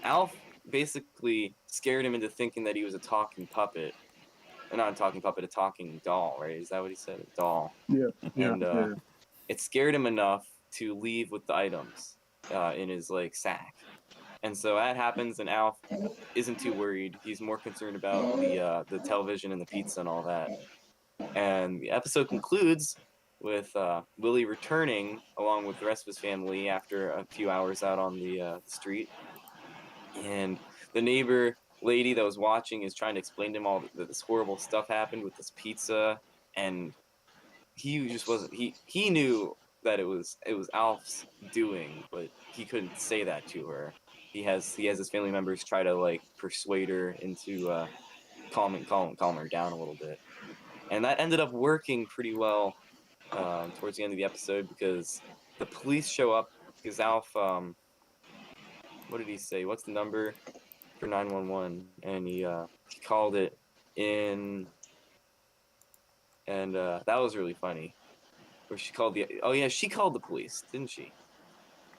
Alf basically scared him into thinking that he was a talking puppet. Not a talking puppet, a talking doll, right? Is that what he said? A doll. Yeah, yeah, And yeah. it scared him enough to leave with the items in his like sack. And so that happens, and Alf isn't too worried. He's more concerned about the television and the pizza and all that. And the episode concludes with Willie returning along with the rest of his family after a few hours out on the street. And the neighbor lady that was watching is trying to explain to him all that this horrible stuff happened with this pizza, and he just wasn't. He knew that it was Alf's doing, but he couldn't say that to her. He has his family members try to like persuade her into calm her down a little bit, and that ended up working pretty well towards the end of the episode because the police show up because Alf. What did he say? What's the number for 911? And he called it in, and that was really funny. Where she called she called the police, didn't she?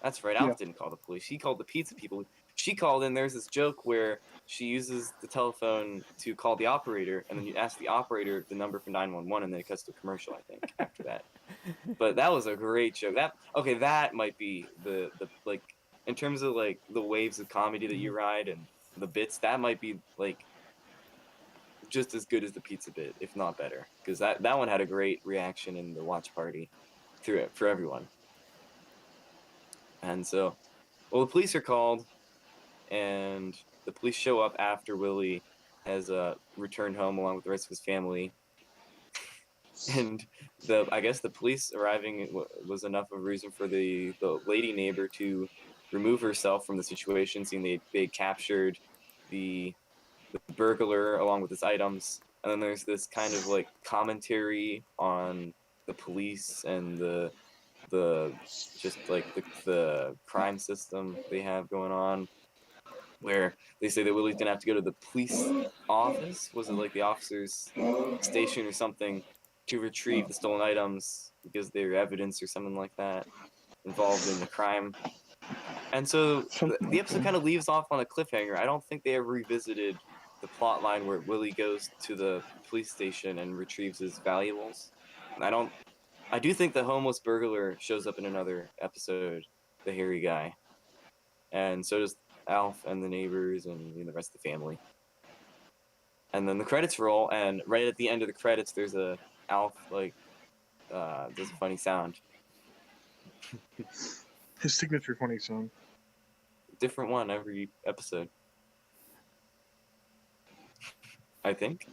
That's right. Alf didn't call the police. She called the pizza people. She called in. There's this joke where she uses the telephone to call the operator, and then you ask the operator the number for 911, and then it cuts to a commercial, I think, after that. But that was a great joke. That might be the like, in terms of like the waves of comedy that you ride and the bits, that might be like just as good as the pizza bit, if not better, because that one had a great reaction in the watch party for everyone. And so, well, the police are called, and the police show up after Willie has returned home along with the rest of his family. And I guess the police arriving was enough of a reason for the lady neighbor to remove herself from the situation, seeing they captured the burglar along with his items, and then there's this kind of like commentary on the police and the just like the crime system they have going on, where they say that Willie didn't have to go to the police office. Was it like the officer's station or something to retrieve the stolen items because they're evidence or something like that involved in the crime? And so Something the like episode that. kind of leaves off on a cliffhanger. I don't think they ever revisited the plot line where Willie goes to the police station and retrieves his valuables. I do think the homeless burglar shows up in another episode, the hairy guy, and so does Alf and the neighbors and the rest of the family. And then the credits roll, and right at the end of the credits, there's a Alf like does a funny sound, His signature funny song. different one every episode. I think.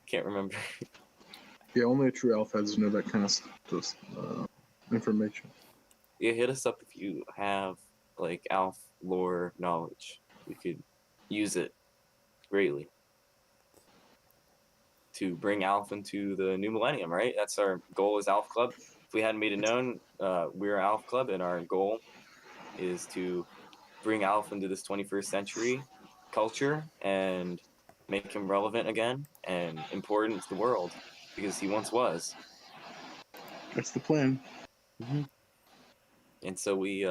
Can't remember. Yeah, only a true elf heads know that kind of information. Yeah, hit us up if you have like Alf lore knowledge. We could use it greatly to bring Alf into the new millennium, right? That's our goal as Alf Club. If we hadn't made it known, we're Alf Club, and our goal is to bring Alf into this 21st century culture and make him relevant again and important to the world because he once was. That's the plan. And so we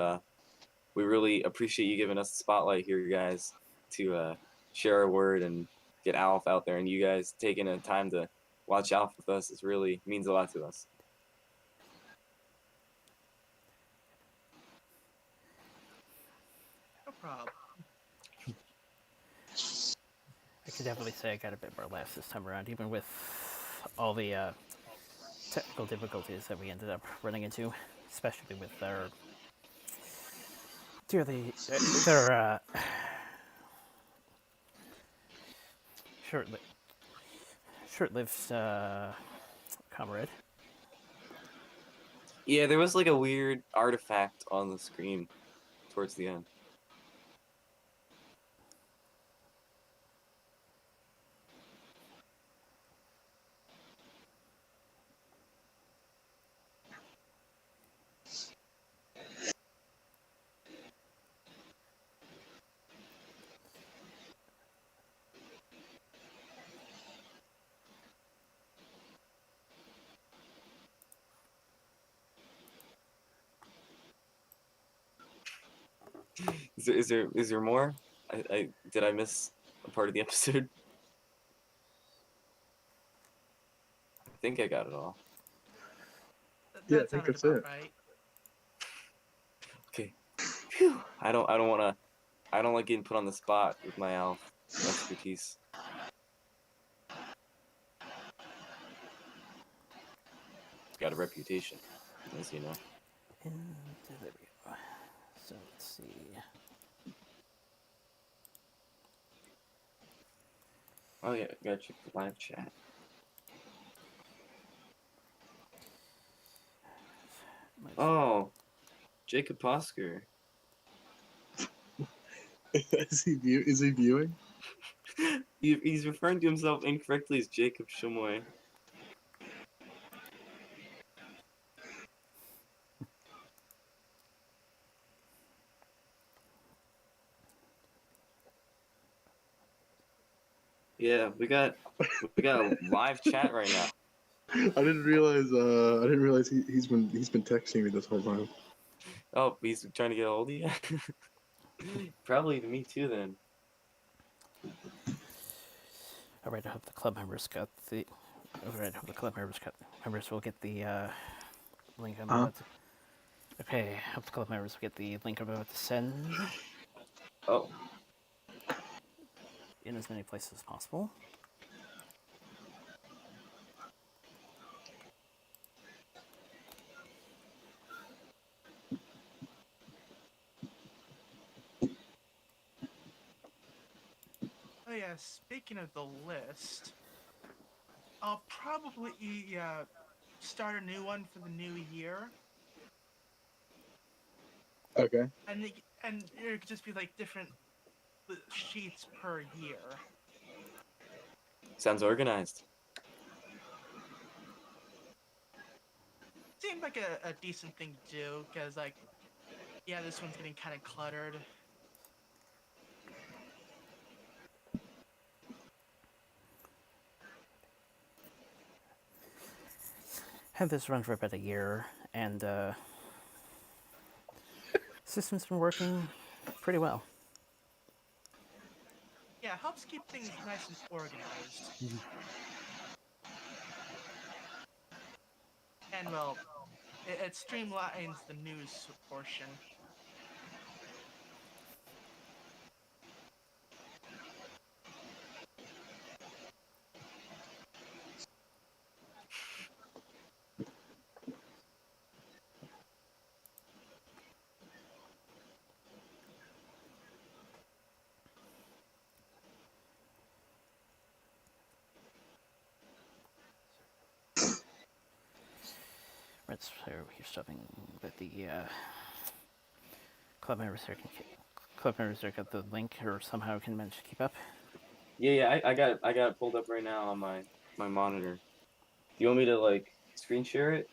really appreciate you giving us the spotlight here, guys, to share our word and get Alf out there. And you guys taking the time to watch Alf with us is really means a lot to us. No problem. I could definitely say I got a bit more laughs this time around, even with all the technical difficulties that we ended up running into, especially with their short-lived comrade. Yeah, there was like a weird artifact on the screen towards the end. Is there more? I did I miss a part of the episode? I think I got it all. Yeah, I That think sounded that's about it. right. Okay. Phew. I don't like getting put on the spot with my Alf expertise. Got a reputation, as you know. And there we go. So let's see. Oh yeah, gotta check the live chat. Oh, Jacob Posker. Is he viewing? He's referring to himself incorrectly as Jacob Shumway. Yeah, we got a live chat right now. I didn't realize. I didn't realize he's been texting me this whole time. Oh, he's trying to get a hold of you. Probably me too then. All right, I hope the club members got the. All right, I hope the club members will get the link I'm about to. Okay, I hope the club members will get the link I'm about to send Oh, in as many places as possible. Oh yeah, speaking of the list, I'll probably start a new one for the new year, Okay. and it could just be like different sheets per year. Sounds organized. Seemed like a decent thing to do, because, like, yeah, this one's getting kind of cluttered. Had this run for about a year, and system's been working pretty well. Yeah, helps keep things nice and organized. And, well, it streamlines the news portion. Right, so we're stopping that the club members here got the link or somehow can manage to keep up. Yeah, I got it pulled up right now on my monitor. Do you want me to like screen share it?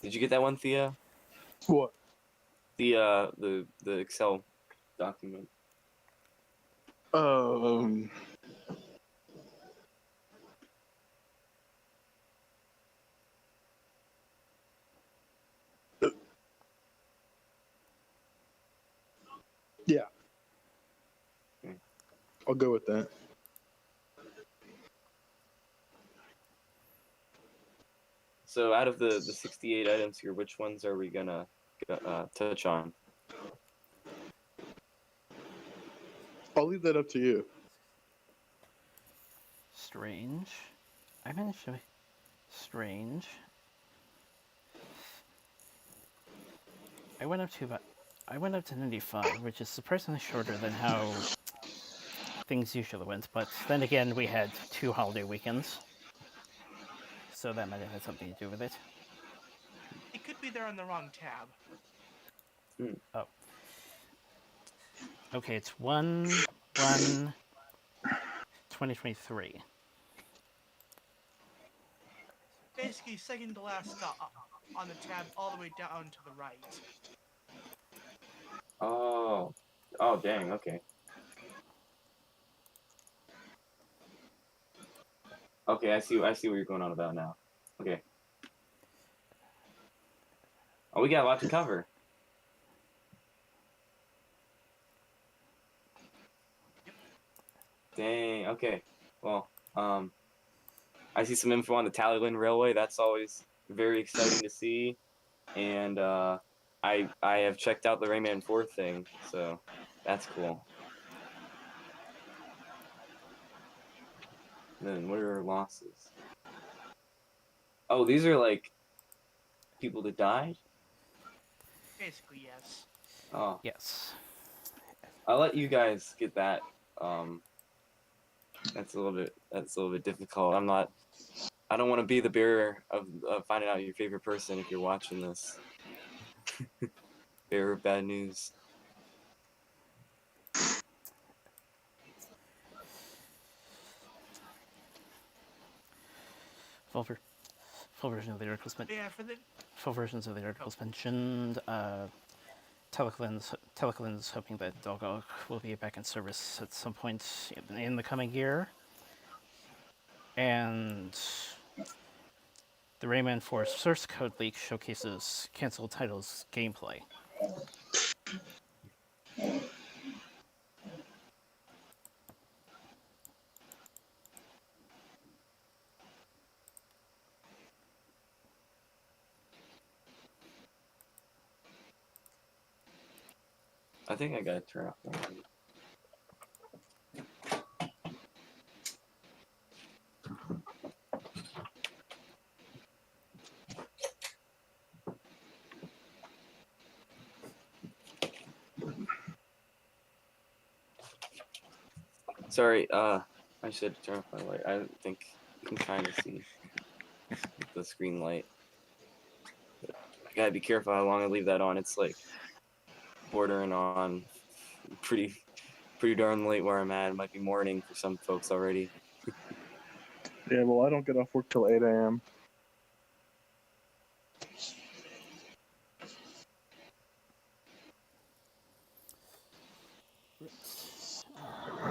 Did you get that one, Thea? What? The Excel document. Um. Yeah. Okay. I'll go with that. So out of the 68 items here, which ones are we gonna touch on? I'll leave that up to you. Strange. I managed to. Strange. I went up to 95, which is surprisingly shorter than how things usually went. But then again, we had 2 holiday weekends, so that might have had something to do with it. It could be there on the wrong tab. Oh. Okay, it's 1/1/2023. Basically, second to last on the tab, all the way down to the right. Oh, dang. Okay. Okay, I see what you're going on about now. Okay. Oh, we got a lot to cover. Dang. Okay. Well, I see some info on the Tallyland Railway. That's always very exciting to see. And I have checked out the Rayman 4 thing, so that's cool. And then what are our losses? Oh, these are like people that died? Basically, yes. Oh, Yes. I'll let you guys get that. That's a little bit difficult. I don't want to be the bearer of finding out your favorite person if you're watching this. Bearer of bad news. Full version of the articles But yeah, for the full versions of the articles mentioned. Teleclin's hoping that Dolgok will be back in service at some point in the coming year. And the Rayman 4 source code leak showcases canceled titles gameplay. I think I gotta turn off my light. Sorry, I should turn off my light. I don't think you can kind of see the screen light. gotta be careful how long I leave that on. It's like bordering on pretty darn late where I'm at. It might be morning for some folks already. Yeah, well, I don't get off work till 8 a.m.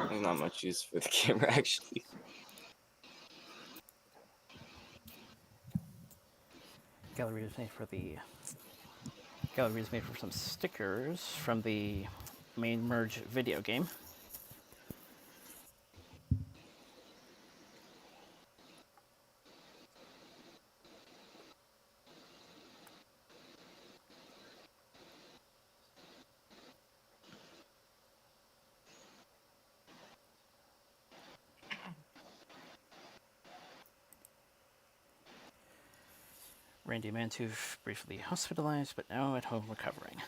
There's not much use for the camera actually. Gallery is made for some stickers from the main merge video game. Randy Mantoof briefly hospitalized, but now at home recovering.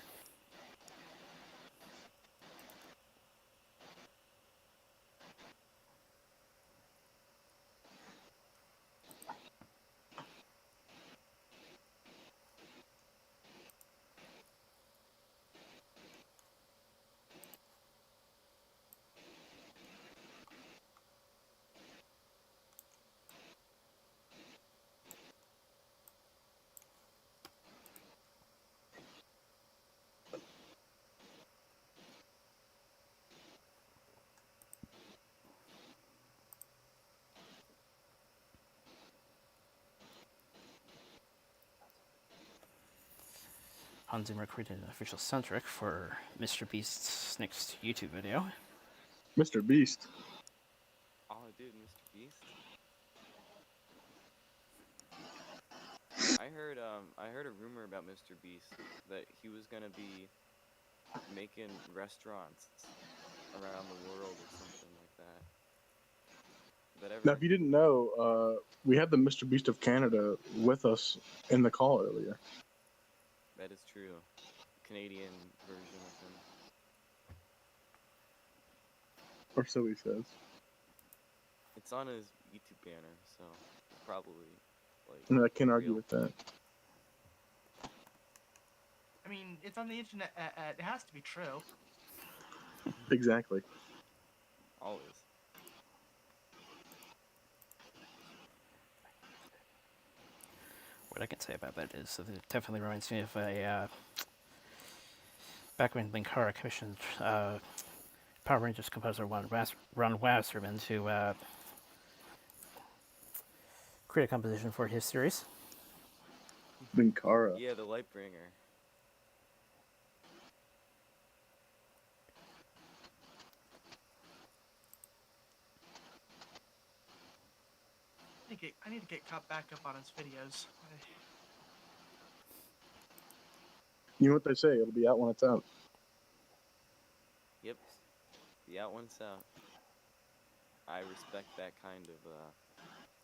Hans Zimmer created an official soundtrack for Mr. Beast's next YouTube video. Mr. Beast. Oh, dude, Mr. Beast. I heard a rumor about Mr. Beast that he was gonna be making restaurants around the world or something like that. That ever? Now, if you didn't know, we had the Mr. Beast of Canada with us in the call earlier. That is true. Canadian version of him. Or so he says. It's on his YouTube banner, so probably like. And I can't argue real. with that. I mean, it's on the internet. It has to be true. Exactly. Always. What I can say about that is that it definitely reminds me of a back when Linkara commissioned Power Rangers composer Ron Wasserman to create a composition for his series. Linkara. Yeah, the Lightbringer. I need to get caught back up on his videos. You know what they say, it'll be out when it's out. Yep. Yeah, once out. I respect that kind of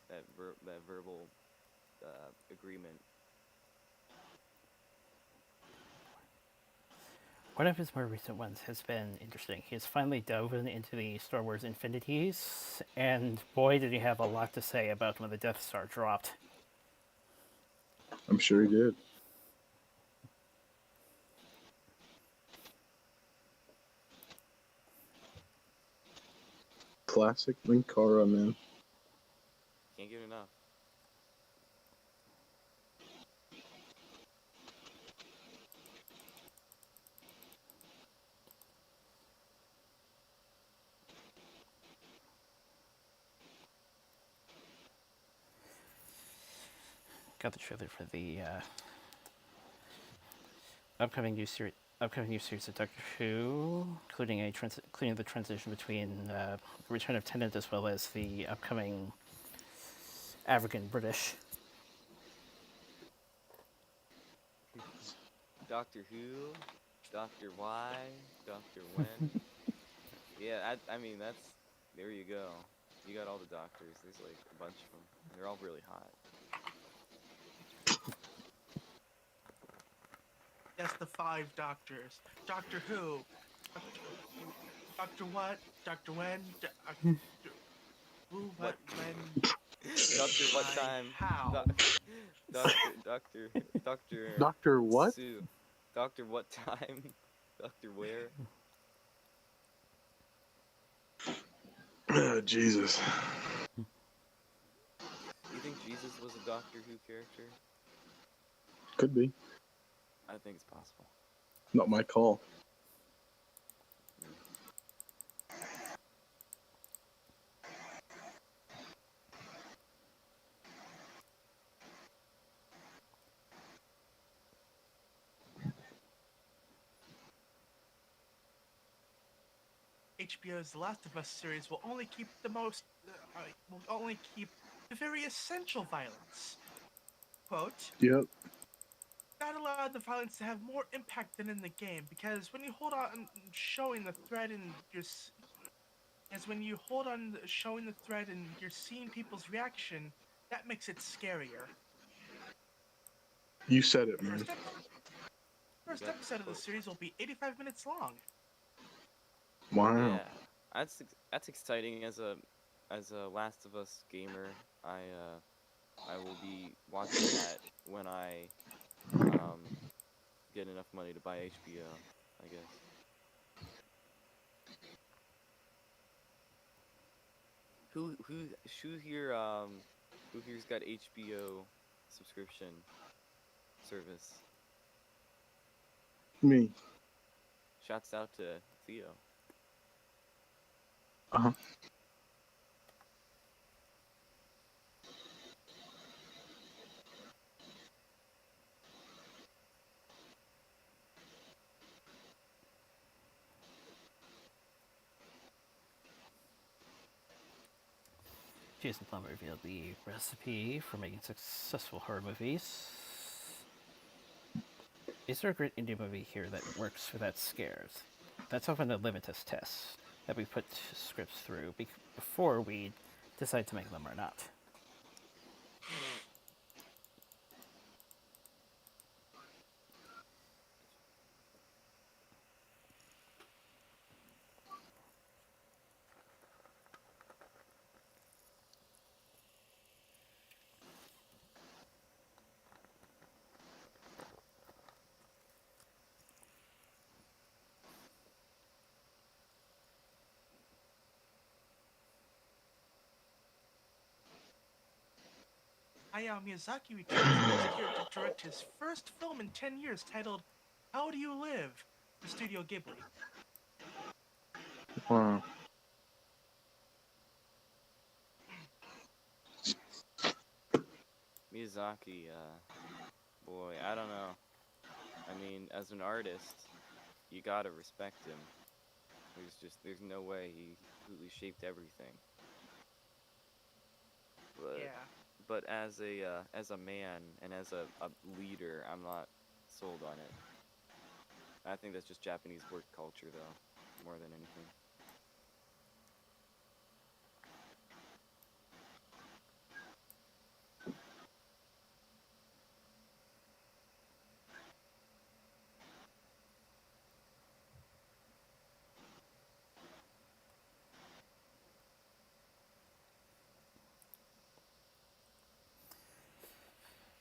that verbal agreement. One of his more recent ones has been interesting. He has finally dove into the Star Wars Infinities, and boy, did he have a lot to say about when the Death Star dropped. I'm sure he did. Classic Linkara, man. Can't get enough. Got the trailer for the upcoming new series of Doctor Who, including the transition between the Return of Tennant as well as the upcoming African British. Doctor Who, Doctor Why, Doctor When. Yeah, I mean that's there you go. You got all the doctors. There's like a bunch of them. They're all really hot. Yes, the 5 doctors. Doctor Who. Doctor what? Doctor when? Who, what, when? Doctor what why, time? How? Doctor Doctor what? Sue. Doctor what time? Doctor where? Jesus. You think Jesus was a Doctor Who character? Could be. I think it's possible. Not my call. HBO's The Last of Us series will only keep the most, will only keep the very essential violence. Quote, Yep. not allow the violence to have more impact than in the game, because when you hold on showing the thread in your, as when you hold on showing the thread and you're seeing people's reaction, that makes it scarier. You said it, The man. first episode of the series will be 85 minutes long. Wow. Yeah, that's exciting as a Last of Us gamer. I will be watching that when I get enough money to buy HBO, I guess. Who here who here's got HBO subscription service? Me. Shouts out to Theo. Uh-huh. Jason Plum revealed the recipe for making successful horror movies. Is there a great indie movie here that works without scares? That's often a litmus test that we put scripts through before we decide to make them or not. Hayao Miyazaki returns next year to direct his first film in 10 years titled How Do You Live? For Studio Ghibli. Wow. Miyazaki, boy, I don't know. I mean, as an artist, you gotta respect him. There's no way he completely shaped everything. But Yeah. but as a man and as a leader, I'm not sold on it. I think that's just Japanese work culture, though, more than anything.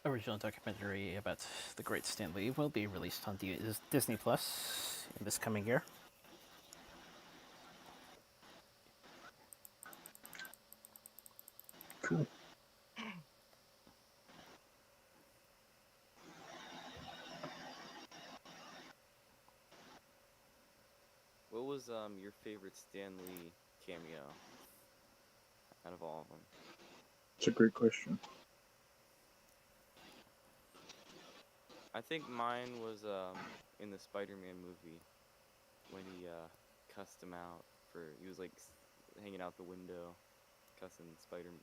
Original documentary about the great Stan Lee will be released on Disney Plus in this coming year. Cool. What was your favorite Stan Lee cameo out of all of them? It's a great question. I think mine was in the Spider-Man movie when he cussed him out for he was like hanging out the window, cussing Spider-Man.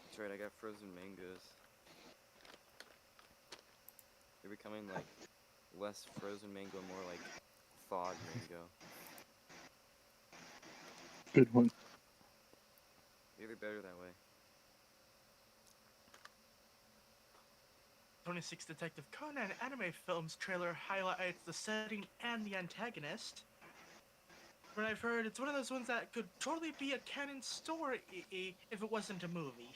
That's right, I got frozen mangoes. They're becoming like less frozen mango, more like thawed mango. Good one. They're better that way. 26 Detective Conan anime film's trailer highlights the setting and the antagonist. But I've heard it's one of those ones that could totally be a canon story if it wasn't a movie.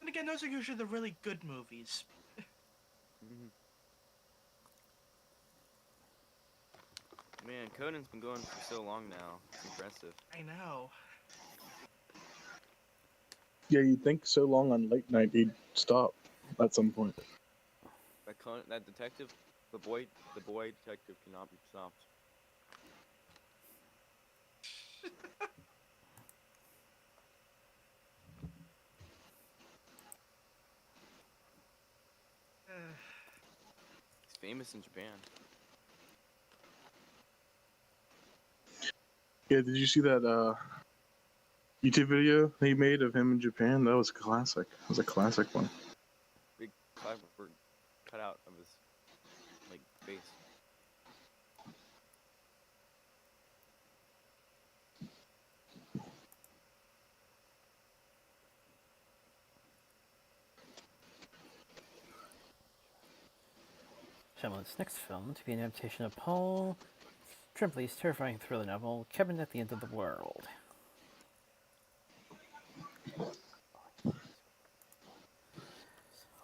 And again, those are usually the really good movies. Mhm. Man, Conan's been going for so long now. It's impressive. I know. Yeah, you'd think so long on late night he'd stop at some point. That detective, the boy detective cannot be stopped. He's famous in Japan. Yeah, did you see that YouTube video he made of him in Japan? That was classic. It was a classic one. Big clever cut out of his like face. Shyamalan's next film to be an adaptation of Paul Tremblay's terrifying thriller novel, Cabin at the End of the World.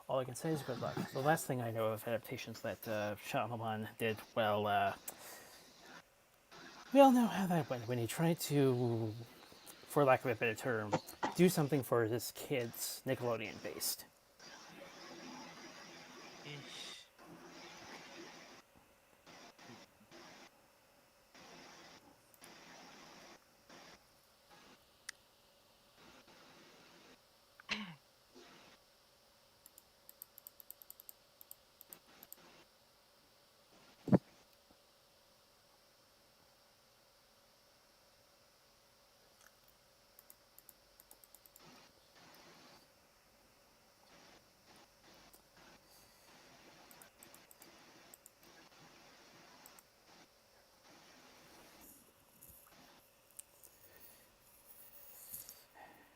All I can say is good luck. The last thing I know of adaptations that Shyamalan did, well, we all know how that went when he tried to, for lack of a better term, do something for his kids, Nickelodeon based. Ish.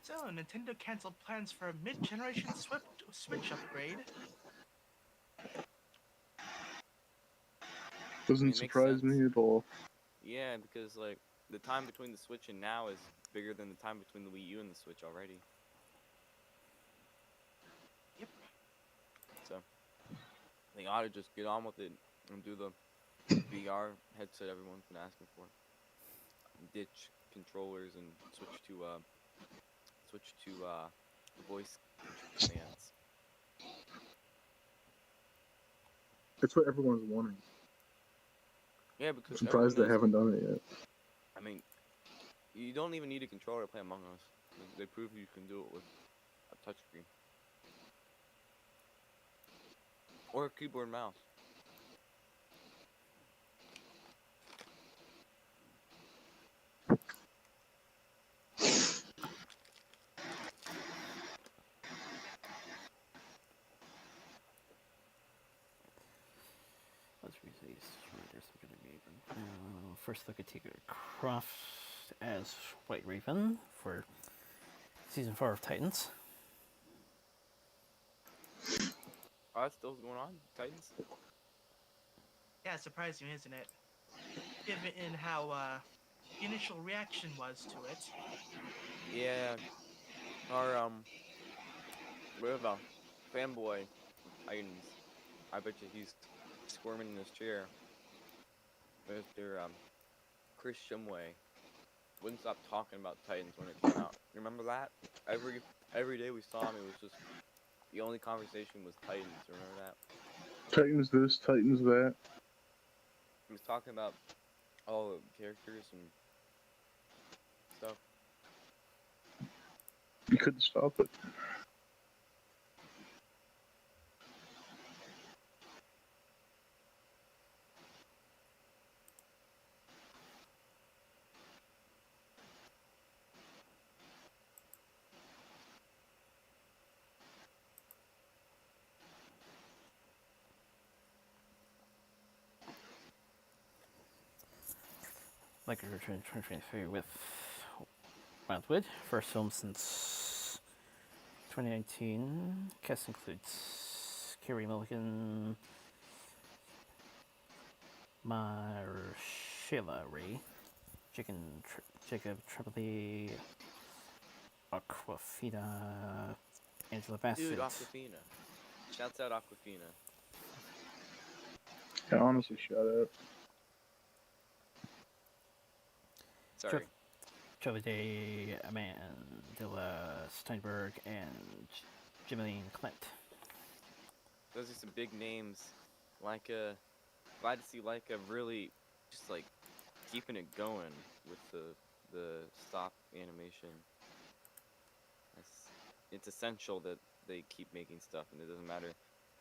So, Nintendo canceled plans for a mid-generation Switch upgrade. Doesn't It makes surprise sense. me at all. Yeah, because like the time between the Switch and now is bigger than the time between the Wii U and the Switch already. Yep. So they ought to just get on with it and do the VR headset everyone's been asking for. Ditch controllers and switch to voice commands. It's what everyone's wanting. Yeah, I'm because everyone surprised they knows. haven't done it yet. I mean, you don't even need a controller to play Among Us. They prove you can do it with a touchscreen or a keyboard and mouse. Let's release. First look at Tiger Croft as White Raven for season 4 of Titans. Oh, that's still going on, Titans. Yeah, surprising, isn't it? Given how the initial reaction was to it. Yeah, our we have a fanboy of Titans. I bet you he's squirming in his chair. Mr. Chris Shumway wouldn't stop talking about Titans when it came out. Remember that? Every day we saw him, it was just the only conversation was Titans. Remember that? Titans this, Titans that. He was talking about all the characters and stuff. You couldn't stop it. Like a Return 2023 with Wildwood. First film since 2019. Cast includes Carrie Mulligan, Sheila Ray, Jacob Tremblay, Aquafina, Angela Bassett. Dude, Aquafina. Shouts out Aquafina. Yeah, honestly, shut up. Sorry. Jovide, Amandla Steinberg, and Jimeline Clint. Those are some big names. Leica, glad to see Leica really just like keeping it going with the stop animation. It's essential that they keep making stuff, and it doesn't matter.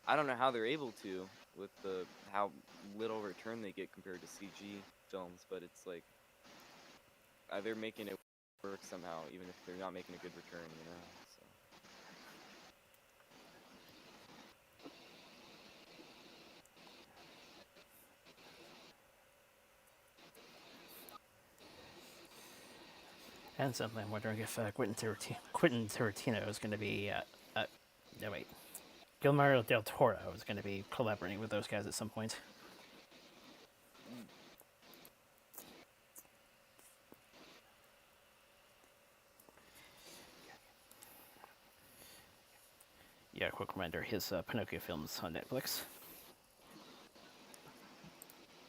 I don't know how they're able to with how little return they get compared to CG films, but it's like they're making it work somehow, even if they're not making a good return, you know. So. And suddenly I'm wondering if Quentin Tarantino is going to be, no wait, Guillermo del Toro is going to be collaborating with those guys at some point. Yeah, quick reminder, his Pinocchio film's on Netflix.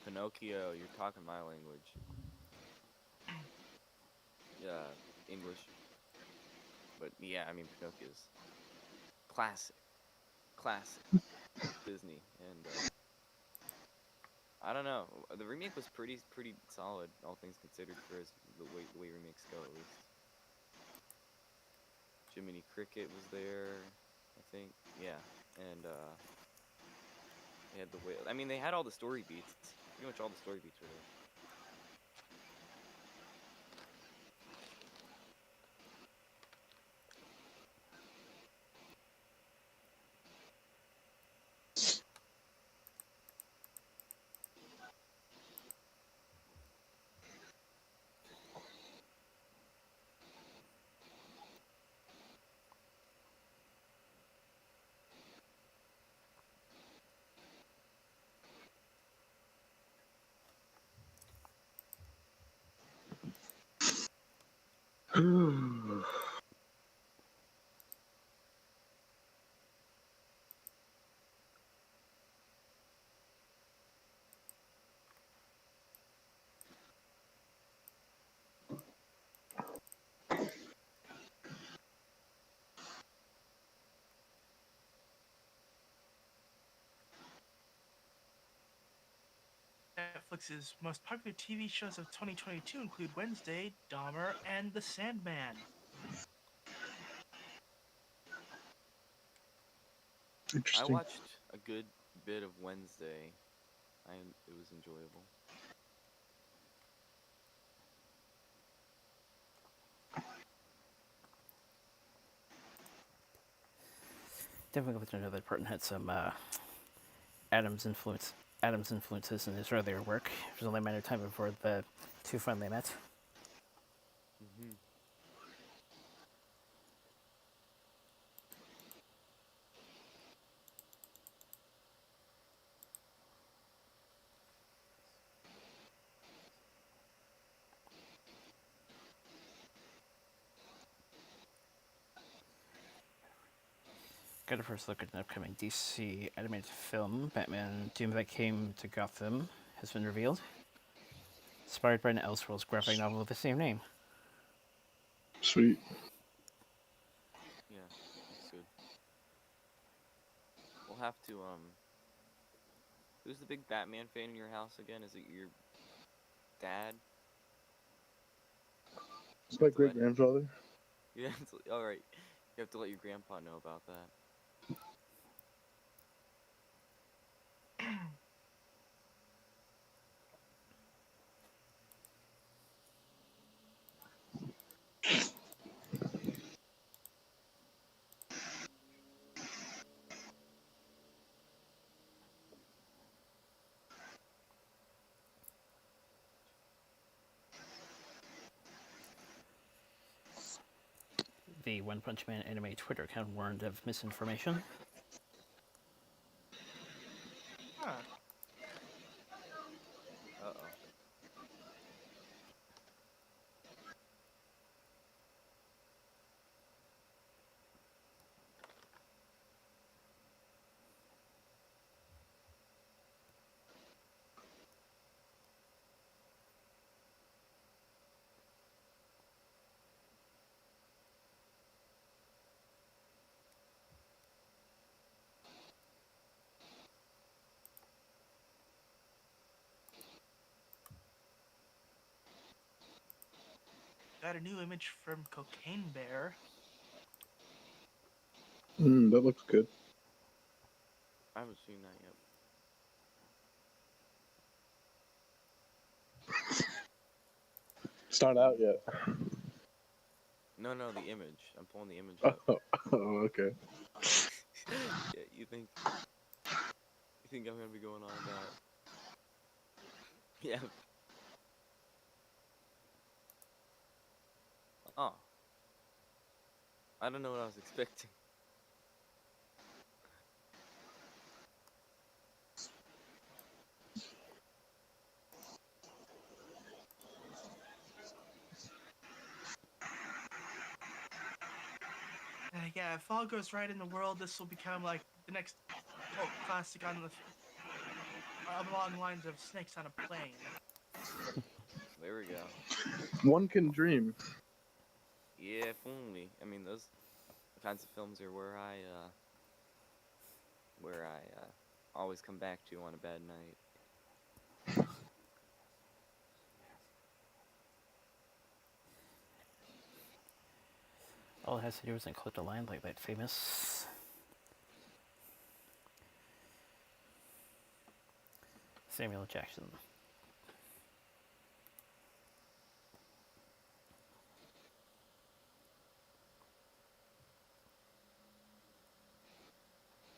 Pinocchio, you're talking my language. Yeah, English. But yeah, I mean Pinocchio's classic Disney, and I don't know. The remake was pretty solid, all things considered, for the way remakes go, at least. Jiminy Cricket was there, I think. Yeah, and they had the whale. I mean, they had all the story beats. Pretty much all the story beats were there. Netflix's most popular TV shows of 2022 include Wednesday, Dahmer, and The Sandman. I Interesting. watched a good bit of Wednesday. It was enjoyable. Definitely with another part had some Adams influences in his earlier work. It was only a matter of time before the two finally met. Mm-hmm. Got a first look at an upcoming DC animated film, Batman Doom That Came to Gotham, has been revealed. Inspired by an Elseworlds graphic novel with the same name. Sweet. Yeah, looks good. We'll have to who's the big Batman fan in your house again? Is it your dad? It's my great grandfather. Yeah, alright. You have to let your grandpa know about that. the One Punch Man anime Twitter account warned of misinformation. Huh. Uh-oh. Got a new image from Cocaine Bear. That looks good. I haven't seen that yet. It's not out yet. No, the image. I'm pulling the image Oh, up. okay. Yeah, you think I'm gonna be going on about? Yeah. Oh. I don't know what I was expecting. Yeah, if all goes right in the world, this will become like the next cult classic on the along the lines of Snakes on a Plane. There we go. One can dream. Yeah, if only. I mean, those kinds of films are where I always come back to on a bad night. All it has to do is include a line like that famous Samuel Jackson.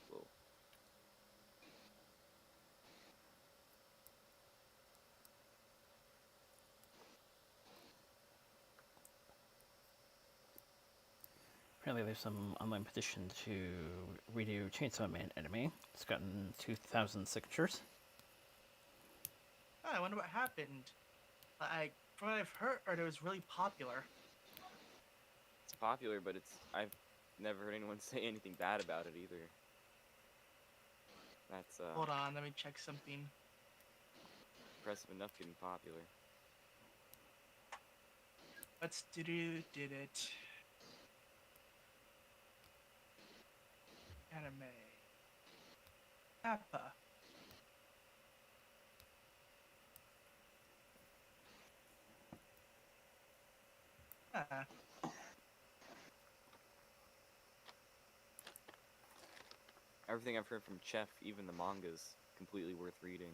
Whoa. Apparently there's some online petition to redo Chainsaw Man anime. It's gotten 2,000 signatures. Oh, I wonder what happened. Like, from what I've heard, it was really popular. It's popular, but I've never heard anyone say anything bad about it either. That's Hold on, let me check something. impressive enough getting popular. Let's did it. Anime. Appa. Ah, Everything I've heard from Chef, even the manga's completely worth reading.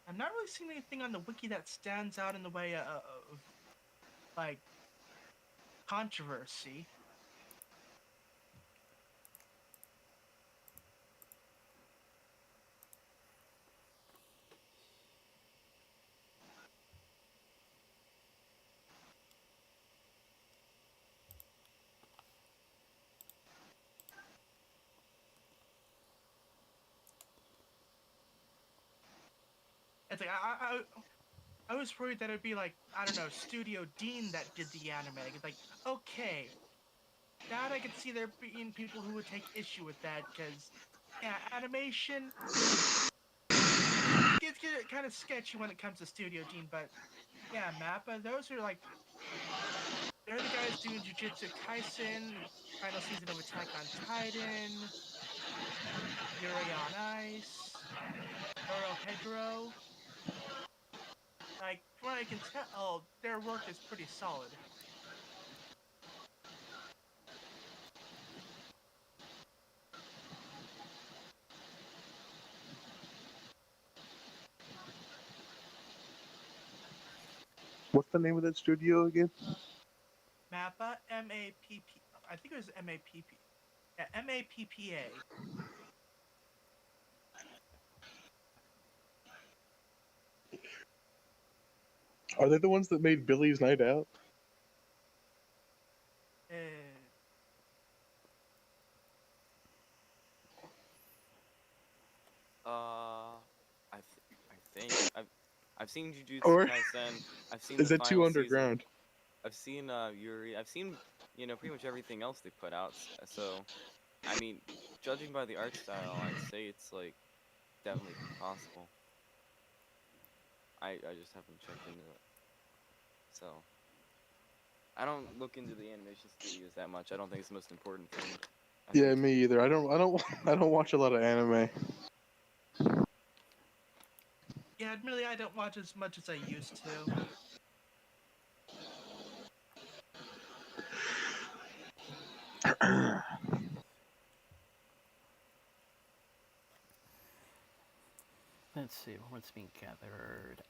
I'm not really seeing anything on the wiki that stands out in the way of like controversy. It's like I was worried that it'd be like, I don't know, Studio Dean that did the anime. It's like, okay, that I could see there being people who would take issue with that because, yeah, animation gets kind of sketchy when it comes to Studio Dean. But yeah, Mappa, those are like, they're the guys doing Jujutsu Kaisen, final season of Attack on Titan, Yuri on Ice, Dorohedoro. Like, from what I can tell, their work is pretty solid. What's the name of that studio again? Mappa, M-A-P-P. I think it was M-A-P-P. Yeah, M-A-P-P-A. Are they the ones that made Billy's Night Out? Eh, I think I've seen Jujutsu Or Kaisen. I've seen is the that too final season. underground? I've seen Yuri. I've seen pretty much everything else they put out. So I mean, judging by the art style, I'd say it's like definitely possible. I just haven't checked into it. So I don't look into the animation studios that much. I don't think it's the most important thing. I Yeah, think me either. I don't I don't watch a lot of anime. yeah, admittedly, I don't watch as much as I used to. Let's see what's being gathered.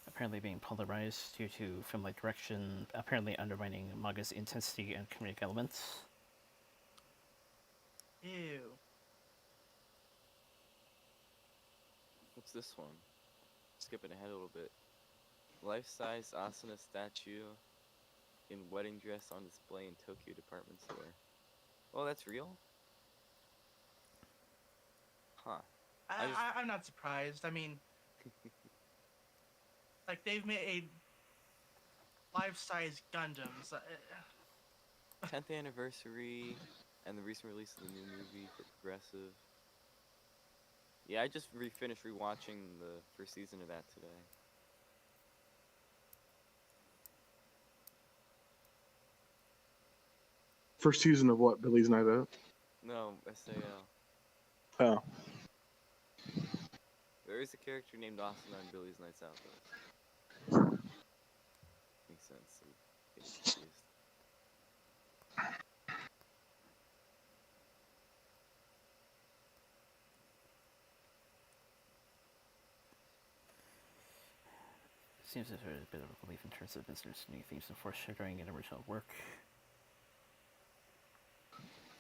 Apparently being polarized due to film-like direction, apparently undermining manga's intensity and comedic elements. Ew. what's this one? Skipping ahead a little bit. Life-size Asuna statue in wedding dress on display in Tokyo department store. Oh, that's real? Huh. I just I'm not surprised. I mean, like they've made life-size Gundams. 10th anniversary and the recent release of the new movie for Progressive. Yeah, I just finished rewatching the first season of that today. First season of what? Billy's Night Out? No, SAO. Oh. There is a character named Asuna in Billy's Nights Out, though. Makes sense. I'm getting confused. Seems there's a bit of a belief in terms of business new themes and foreshadowing in original work.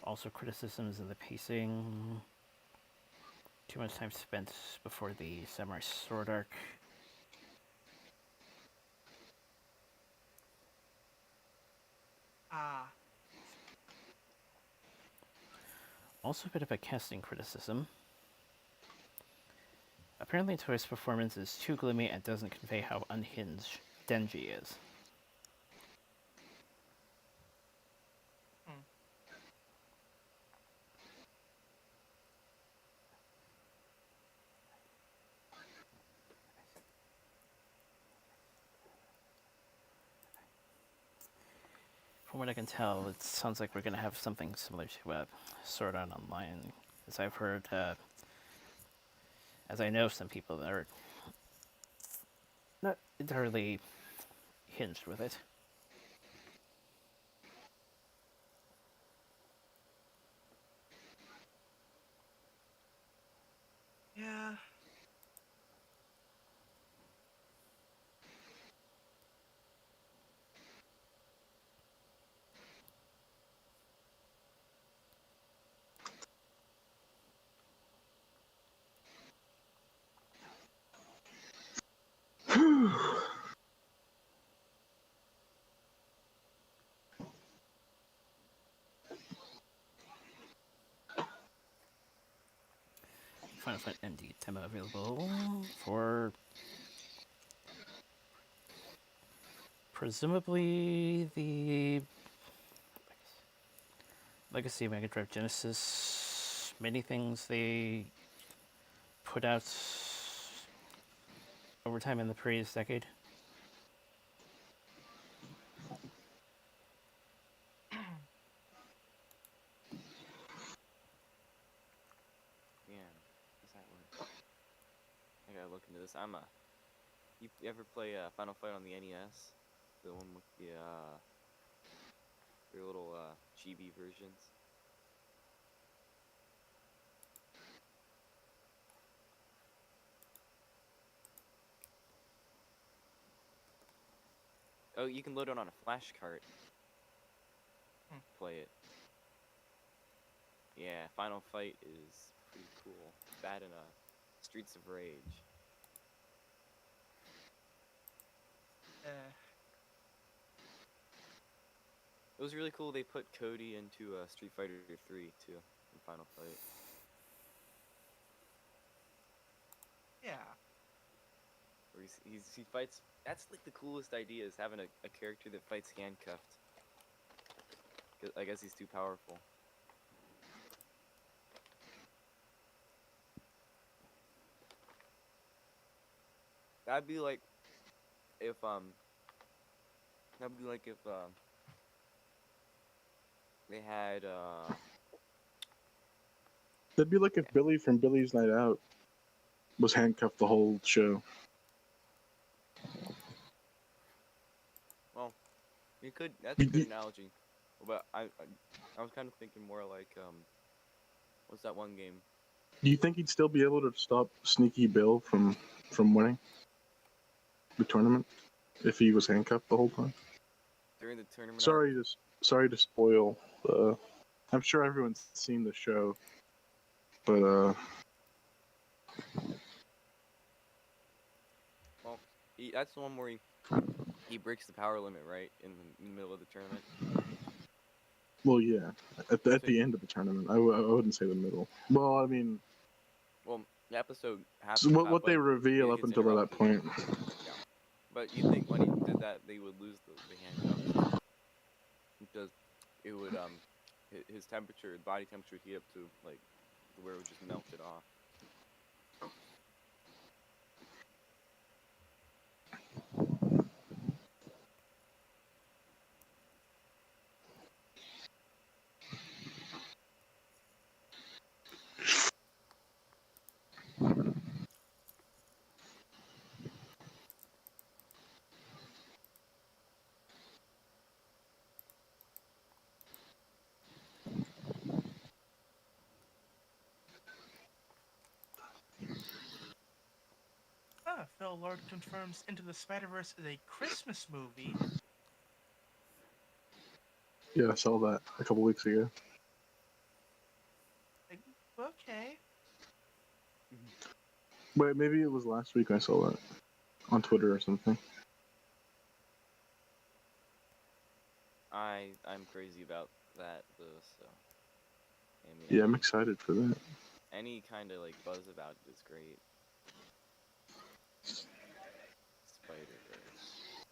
Also criticisms of the pacing. Too much time spent before the Samurai Sword arc. Ah, Also a bit of a casting criticism. Apparently Toei's performance is too gloomy and doesn't convey how unhinged Denji is. hmm. From what I can tell, it sounds like we're going to have something similar to Sword Art Online, as I've heard, as I know some people that are not entirely hinged with it. Yeah. Final Fight MD demo available for presumably the Legacy Mega Drive Genesis many things they put out over time in the previous decade. Yeah, does that work? I gotta look into this. You ever play Final Fight on the NES? The one with the your little chibi versions. Oh, you can load it on a flash cart. Hmm. Play it. Yeah, final fight is pretty cool. That and Streets of Rage. Uh, It was really cool. They put Cody into Street Fighter 3 too in Final Fight. yeah. Where he fights. That's like the coolest idea is having a character that fights handcuffed. 'Cause I guess he's too powerful. That'd be like if that'd be like if they had That'd be like if Billy from Billy's Night Out was handcuffed the whole show. well, you could. That's a You- good you- analogy. But I was kind of thinking more like what's that one game? Do you think he'd still be able to stop Sneaky Bill from winning the tournament if he was handcuffed the whole time? During the tournament. Sorry to spoil. I'm sure everyone's seen the show, but Well, that's the one where he breaks the power limit, right, in the middle of the tournament. well, yeah, at the end of the tournament. I wouldn't say the middle. Well, I mean, Well, the episode happens. so what they reveal up until that point. Yeah, but you think when he did that, they would lose the handcuffs because it would his temperature, body temperature, would heat up to like where it would just melt it off. Phil Lord confirms Into the Spider-Verse is a Christmas movie. Yeah, I saw that a couple weeks ago. Like, okay. Wait, maybe it was last week I saw that on Twitter or something. I'm crazy about that though, so I mean, Yeah, I'm excited for that. any kind of like buzz about it is great. Spider-Verse.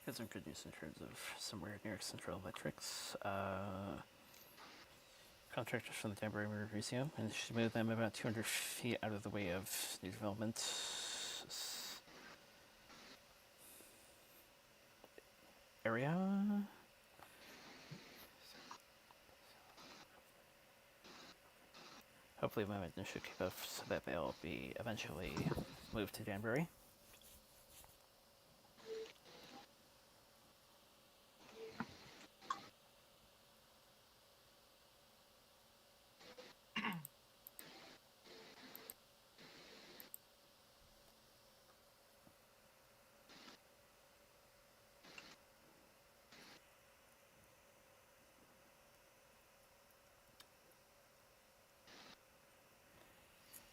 Got some good news in terms of somewhere near Central Electrics. Contractors from the Danbury River Museum, and should move them about 200 feet out of the way of new development area. Hopefully, momentum should keep up so that they'll be eventually moved to Danbury.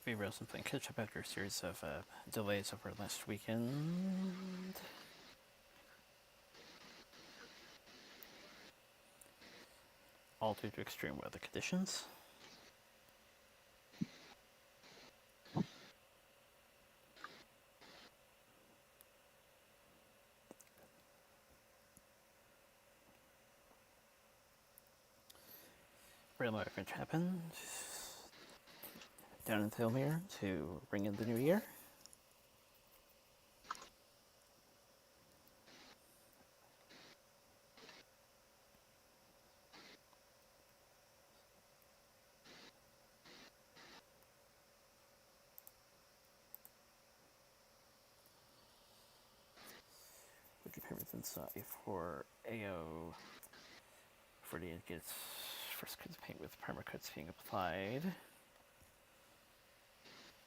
We were also playing catch up after a series of delays over last weekend. All due to extreme weather conditions. Real life event happened down in Thilmere to bring in the new year. Would you payments inside for AO for the gets first coats of paint with primer coats being applied.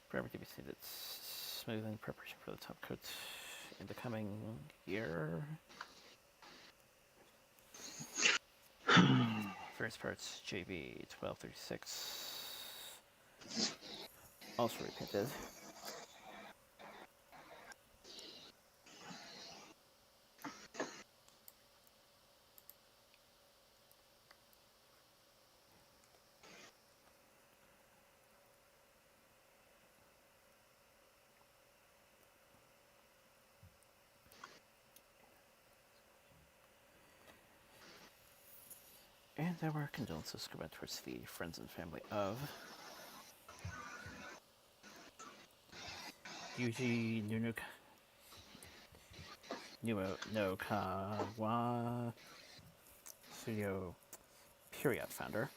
Primer to be seen that's smoothing preparation for the top coat in the coming year. First parts JB 1236. Also repainted. And our condolences go out towards the friends and family of Yuji Nunokawa Studio Period founder.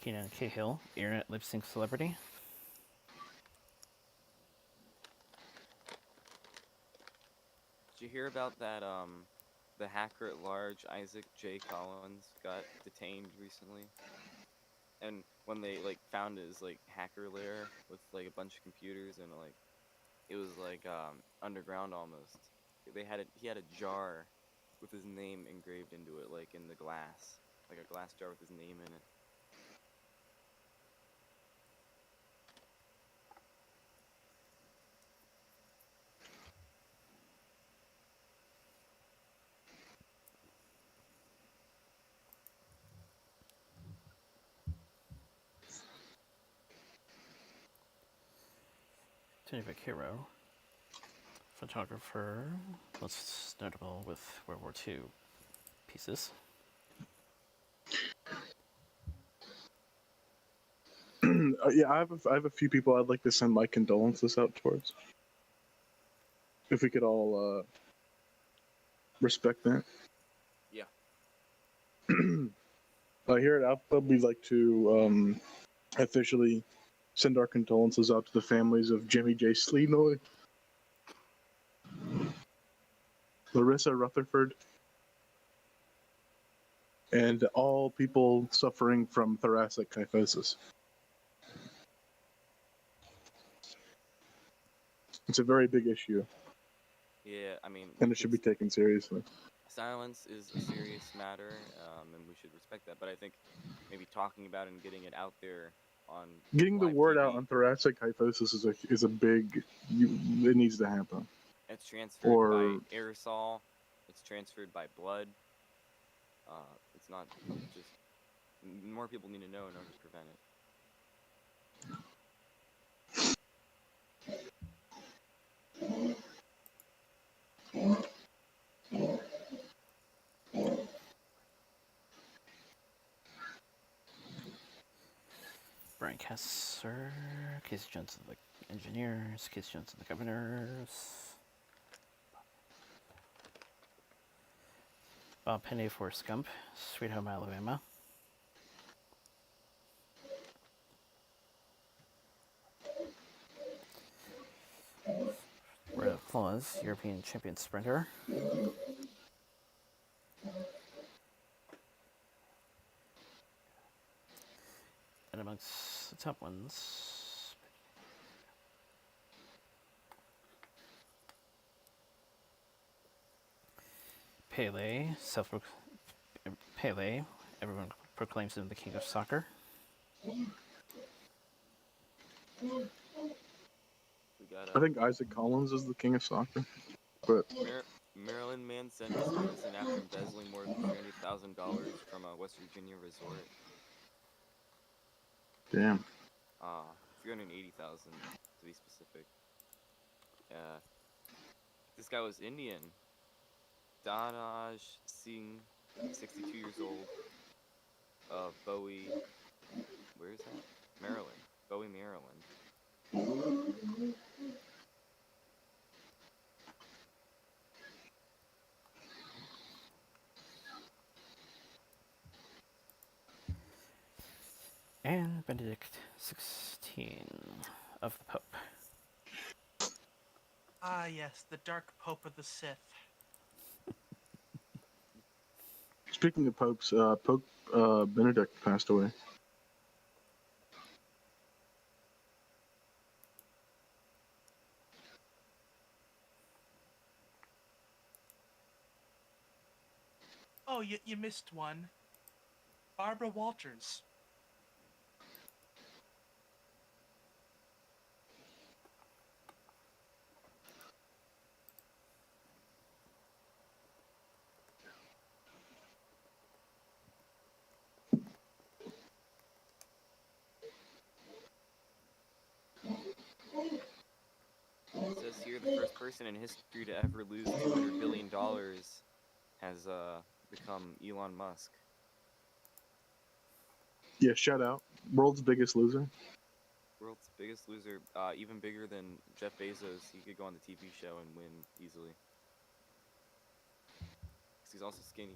Keenan Cahill, internet lip sync celebrity. Did you hear about that? The hacker at large, Isaac J. Collins, got detained recently. And when they like found his like hacker lair with like a bunch of computers and like it was like underground almost. He had a jar with his name engraved into it, like in the glass, like a glass jar with his name in it. Tony Vaquero, photographer, most notable with World War II pieces. Yeah, I have a few people I'd like to send my condolences out towards. If we could all respect that. Yeah. Here at Alpha Club, we'd like to officially send our condolences out to the families of Jimmy J. Sleenoy, Larissa Rutherford, and all people suffering from thoracic kyphosis. It's a very big issue, Yeah, I mean, and it should be taken seriously. silence is a serious matter, and we should respect that. But I think maybe talking about it and getting it out there on Getting the live word TV, out on thoracic kyphosis is a big. It needs to happen. it's transferred by Or aerosol, it's transferred by blood. It's not just more people need to know in order to prevent it. Brian Kasser, Casey Jones of the engineers, Casey Jones of the governors. Bob Penny for Scump, Sweet Home Alabama. Red Claws, European champion sprinter. And amongst the top ones, Pele, Pele, everyone proclaims him the king of soccer. We got I think Isaac Collins is the king of soccer, but Marilyn man sentenced to prison after embezzling more than $300,000 from a West Virginia resort. damn. 380,000 to be specific. This guy was Indian. Danaj Singh, 62 years old, of Bowie. Where is that? Maryland. Bowie, Maryland. And Benedict 16 of the Pope. Ah, yes, the Dark Pope of the Sith. Speaking of popes, Pope Benedict passed away. Oh, you missed one. Barbara Walters. It says here the first person in history to ever lose $200 billion has become Elon Musk. Yeah, shout out. World's biggest loser. World's biggest loser, even bigger than Jeff Bezos. He could go on the TV show and win easily. 'Cause he's also skinnier.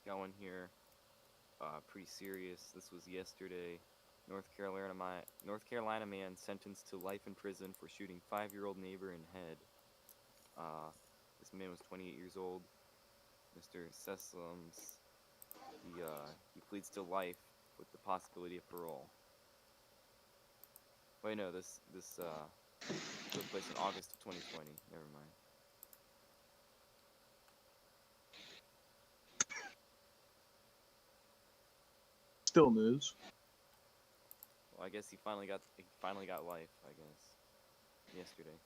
Got one here, pretty serious. This was yesterday. North Carolina man sentenced to life in prison for shooting 5-year-old neighbor in head. This man was 28 years old. Mr. Sessoms. He pleads to life with the possibility of parole. Wait, no, this took place in August of 2020. Never mind. Still news. Well, I guess he finally got life, I guess, yesterday.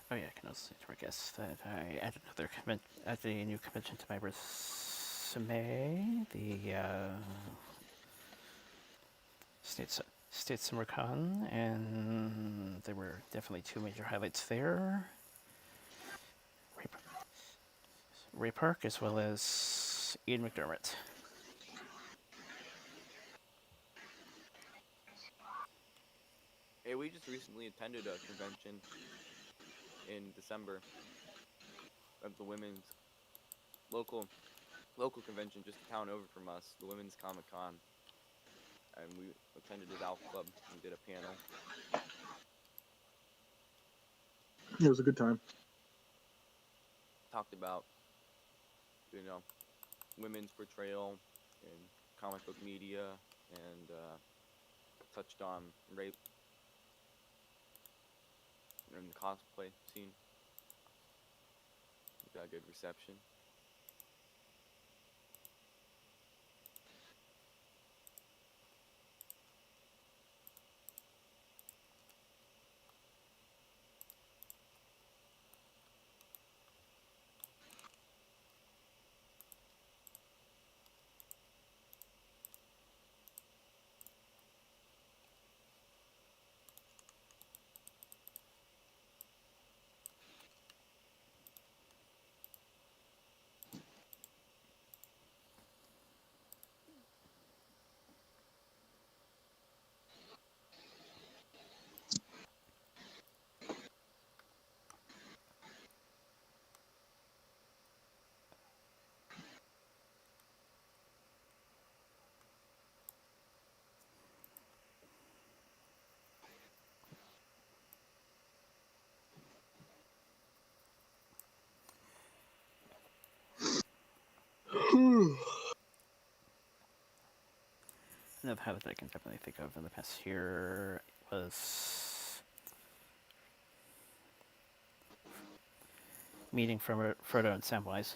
Oh yeah, I can also guess that I added added a new convention to my resume. The State State Summer Con, and there were definitely two major highlights there. Ray Park as well as Ian McDermott. Hey, we just recently attended a convention in December of the women's local convention just a town over from us, the Women's Comic Con. And we attended his Alpha Club and did a panel. It was a good time. Talked about, women's portrayal in comic book media, and touched on rape in the cosplay scene. Got a good reception. Another highlight that I can definitely think of in the past year was meeting from Frodo and Samwise.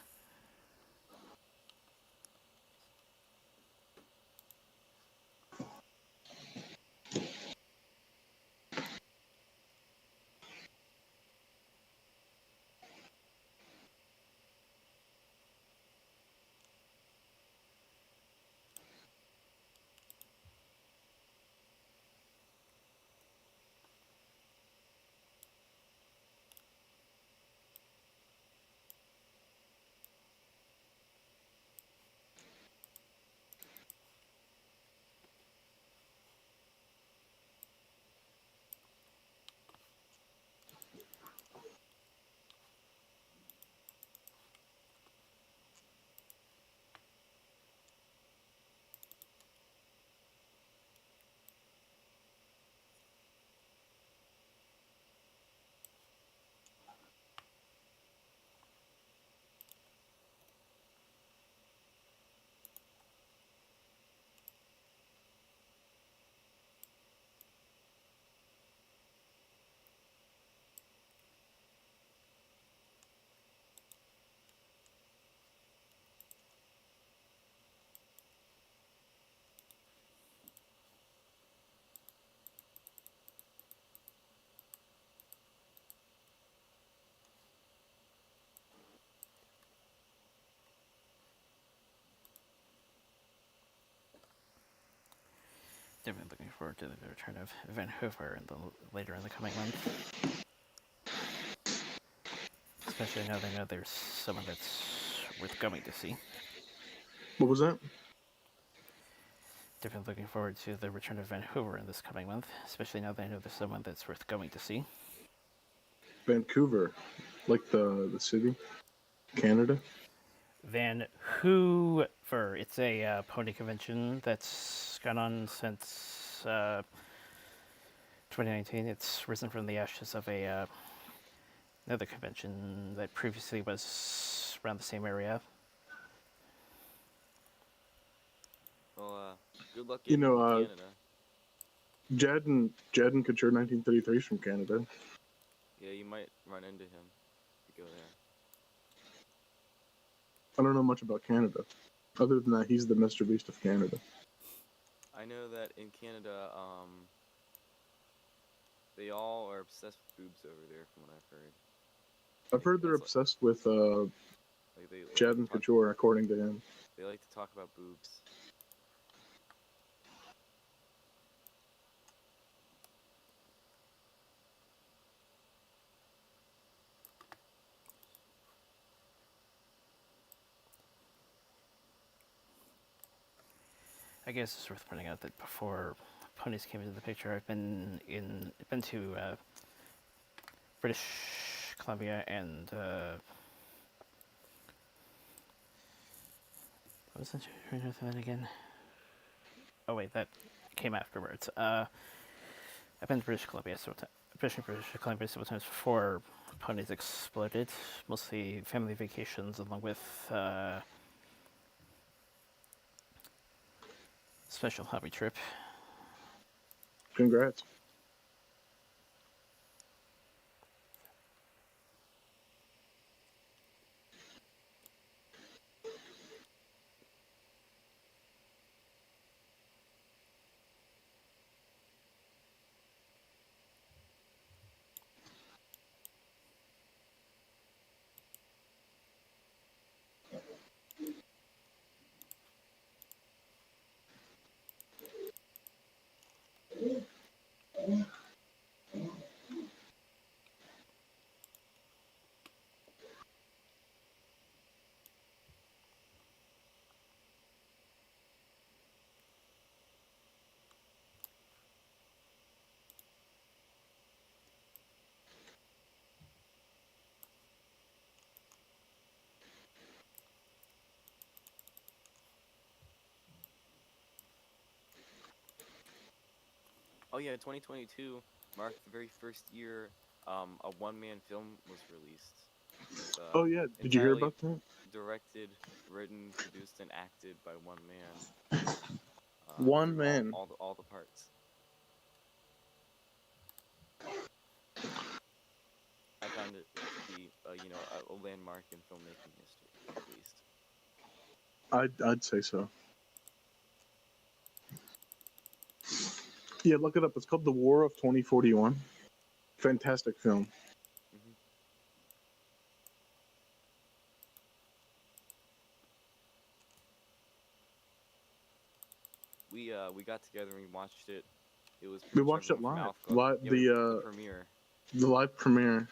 Definitely looking forward to the return of Vancouver later in the coming month. Especially now they know there's someone that's worth going to see. What was that? Definitely looking forward to the return of Vancouver in this coming month, especially now they know there's someone that's worth going to see. Vancouver, like the city, Canada. Vancouver. It's a pony convention that's gone on since 2019. It's risen from the ashes of another convention that previously was around the same area. Well, good luck You getting know, into Canada. Jed and Couture 1933 is from Canada. Yeah, you might run into him if you go there. I don't know much about Canada. Other than that, he's the Mr. Beast of Canada. I know that in Canada, they all are obsessed with boobs over there, from what I've heard. I've heard they're That's obsessed with like they like Jed to and talk, Couture, according to him. they like to talk about boobs. I guess it's worth pointing out that before ponies came into the picture, I've been to British Columbia and what was that again? Oh wait, that came afterwards. I've been to British Columbia British Columbia several times before ponies exploded. Mostly family vacations, along with special hobby trip. Congrats. Oh yeah, 2022 marked the very first year a one-man film was released. It's Oh yeah, did you hear entirely about that? directed, written, produced, and acted by one man. One Through man. all the parts. I found it to be a landmark in filmmaking history, at least. I'd say so. Yeah, look it up. It's called The War of 2041. Fantastic film. Hmm. We got together and we watched it. It was We pretty much watched it everyone from live. Alpha Club. Yeah, we went to the premiere. The live premiere,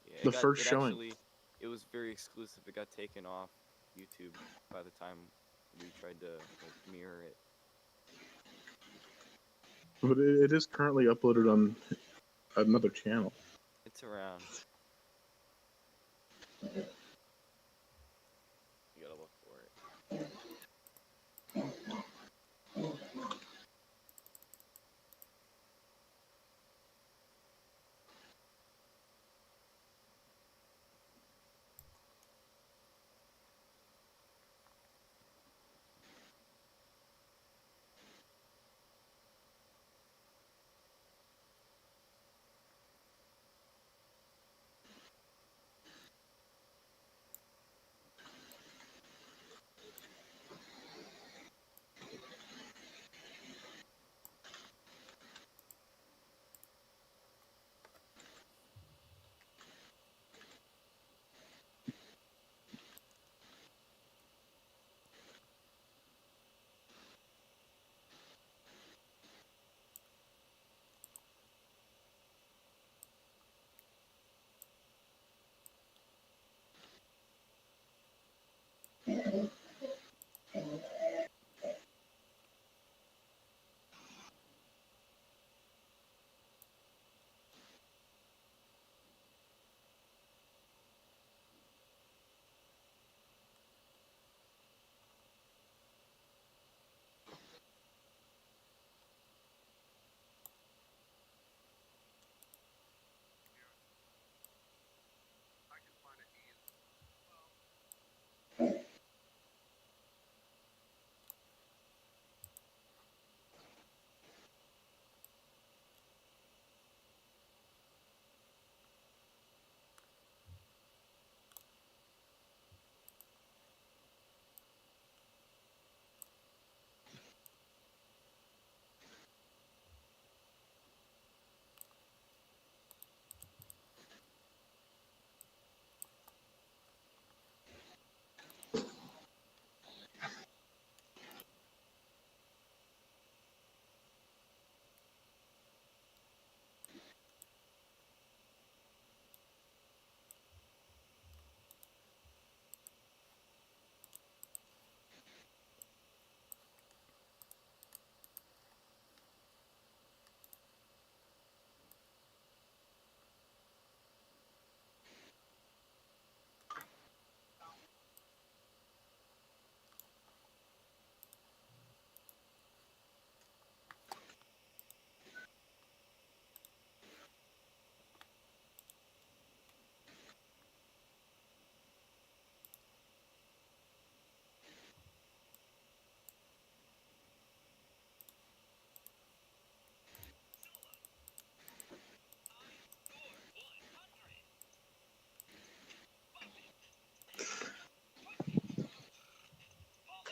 Yeah, the first it showing. actually it was very exclusive. It got taken off YouTube by the time we tried to like mirror it. But it is currently uploaded on another channel. It's around. You gotta look for it.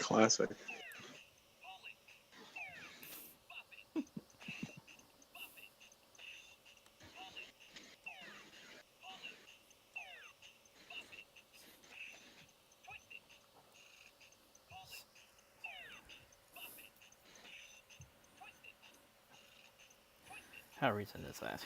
Classic. How recent is that?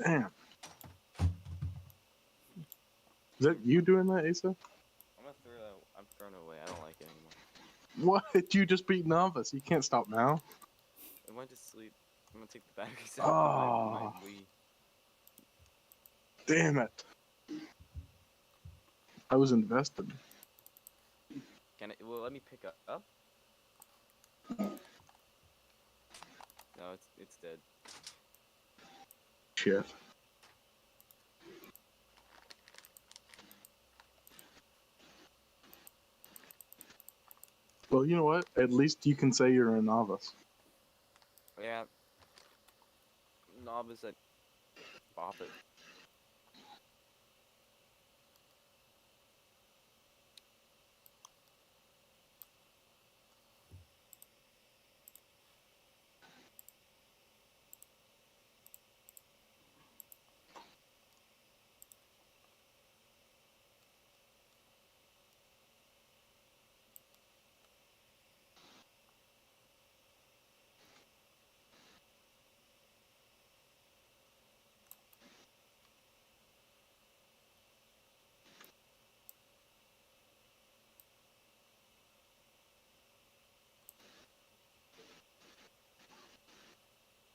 Damn. Is that you doing that, Asa? I'm gonna throw that. I'm throwing it away. I don't like it anymore. What? You just beat Novice. You can't stop now. It went to sleep. I'm gonna take the batteries out of my Oh, Wii. damn it. I was invested. Can it? Well, let me pick up. No, it's dead. Shit. Well, you know what? At least you can say you're a novice. Yeah. Novice at Bop It.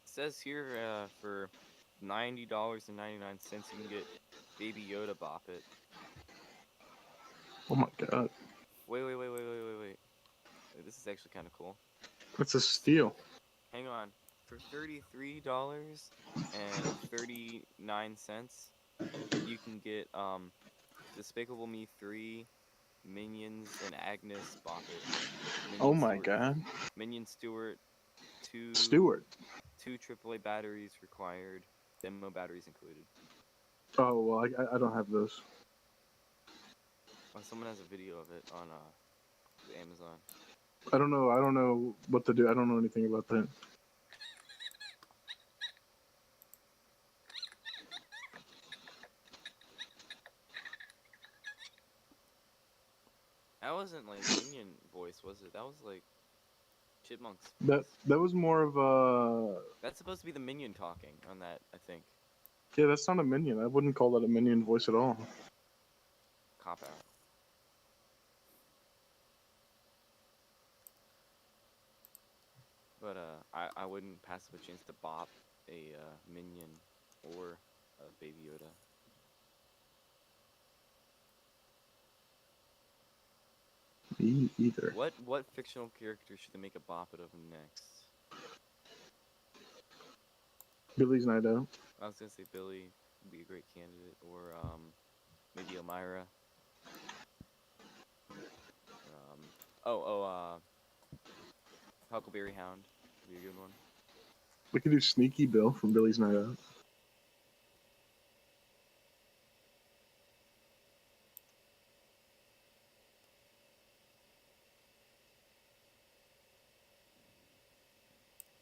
It says here for $90.99 you can get Baby Yoda Bop It. Oh my god. Wait. This is actually kind of cool. That's a steal. Hang on. For $33.39, you can get Despicable Me 3, Minions, and Agnes Bop It. Oh my god. Minion Stewart, two Stewart. two AAA batteries required, demo batteries included. Oh, well, I don't have those. Oh, someone has a video of it on Amazon. I don't know. I don't know what to do. I don't know anything about that. That wasn't like minion voice, was it? That was like Chipmunk's That voice. that was more of a That's supposed to be the minion talking on that, I think. yeah. That's not a minion. I wouldn't call that a minion voice at all. Cop out. But I wouldn't pass up a chance to bop a minion or a Baby Yoda. Me either. What fictional character should they make a bop it of next? Billy's Night Out. I was gonna say Billy would be a great candidate, or maybe Elmira. Huckleberry Hound would be a good one. We could do Sneaky Bill from Billy's Night Out.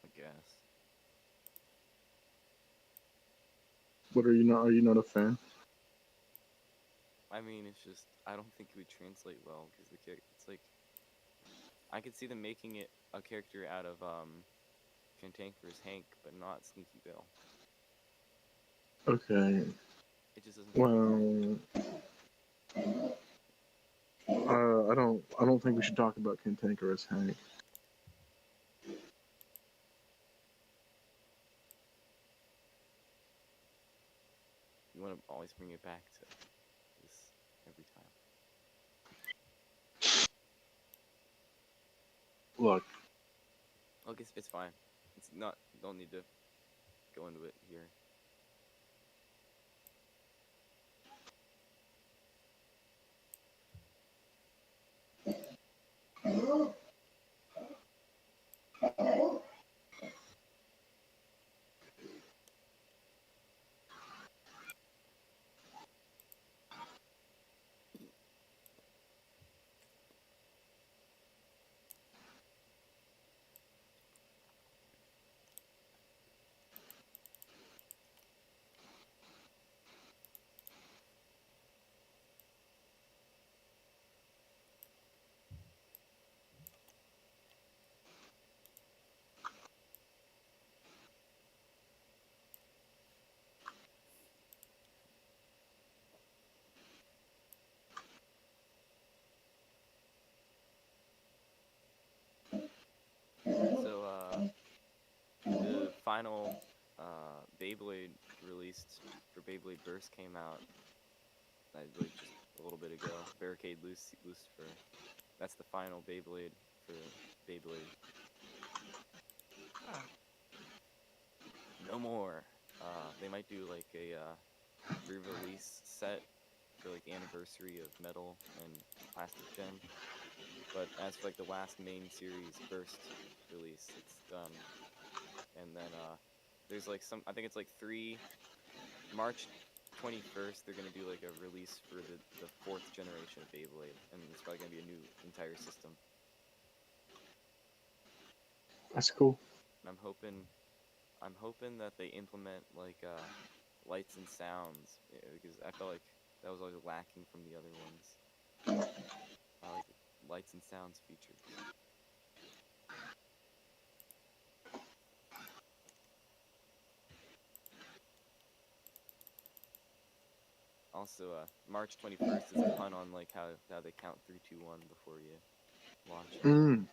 I guess. What are you not? Are you not a fan? I mean, it's just I don't think it would translate well because it's like I could see them making it a character out of Cantankerous Hank, but not Sneaky Bill. Okay. It just doesn't. Well, I don't think we should talk about Cantankerous Hank. You want to always bring it back to this every time. Look, Look, it's fine. It's not. Don't need to go into it here. So, the final Beyblade released for Beyblade Burst came out like just a little bit ago. Barricade Lucifer. That's the final Beyblade for Beyblade. Huh. No more. They might do like a re-release set for like the anniversary of Metal and Plastic Gen. But as for like the last main series Burst release, it's done. And then there's like I think it's like March 21st, they're gonna do like a release for the fourth generation of Beyblade, and it's probably gonna be a new entire system. that's cool. And I'm hoping that they implement like lights and sounds, because I felt like that was always lacking from the other ones. Like lights and sounds features. Also, March 21st is a pun on like how they count 3, 2, 1 before you launch it. Mm.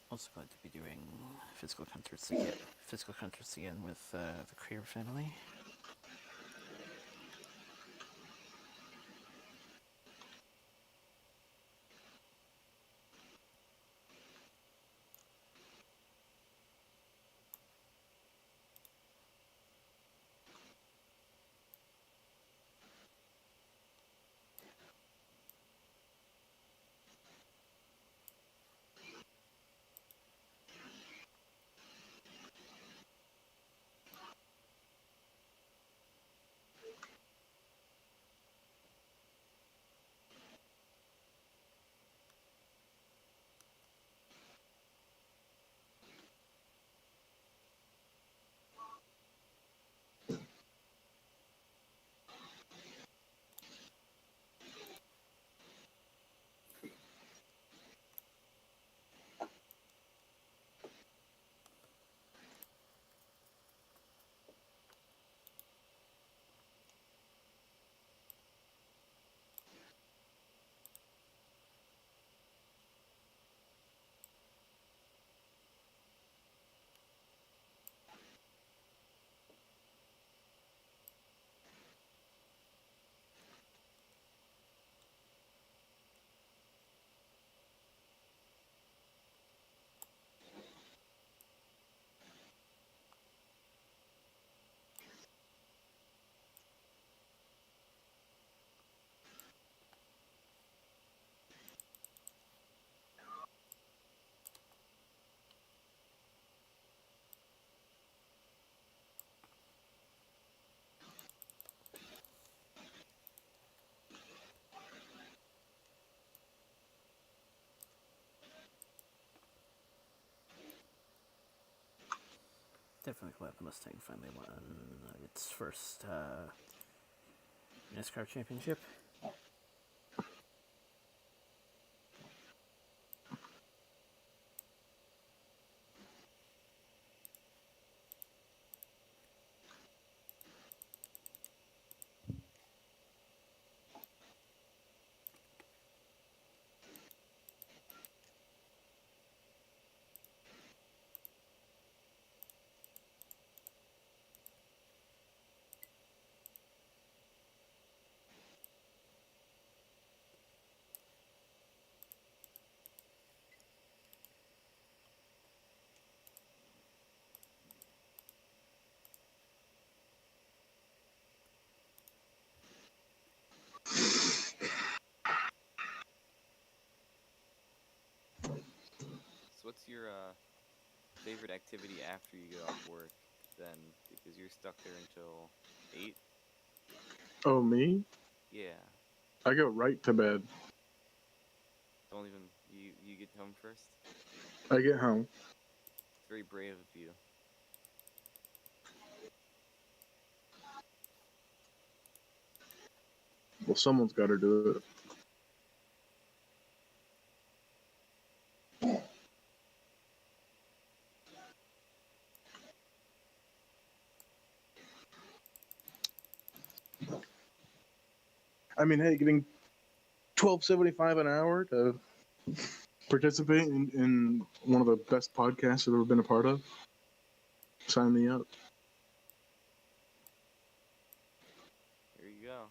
Also going to be doing physical concerts again with the Creator family. Definitely glad the Mustang finally won its first NASCAR championship. So what's your favorite activity after you get off work then? Because you're stuck there until 8? Oh, me? Yeah. I go right to bed. Don't even you get home first? I get home. It's very brave of you. Well, someone's got to do it. I mean, hey, getting $12.75 an hour to participate in one of the best podcasts I've ever been a part of. Sign me up. Here you go.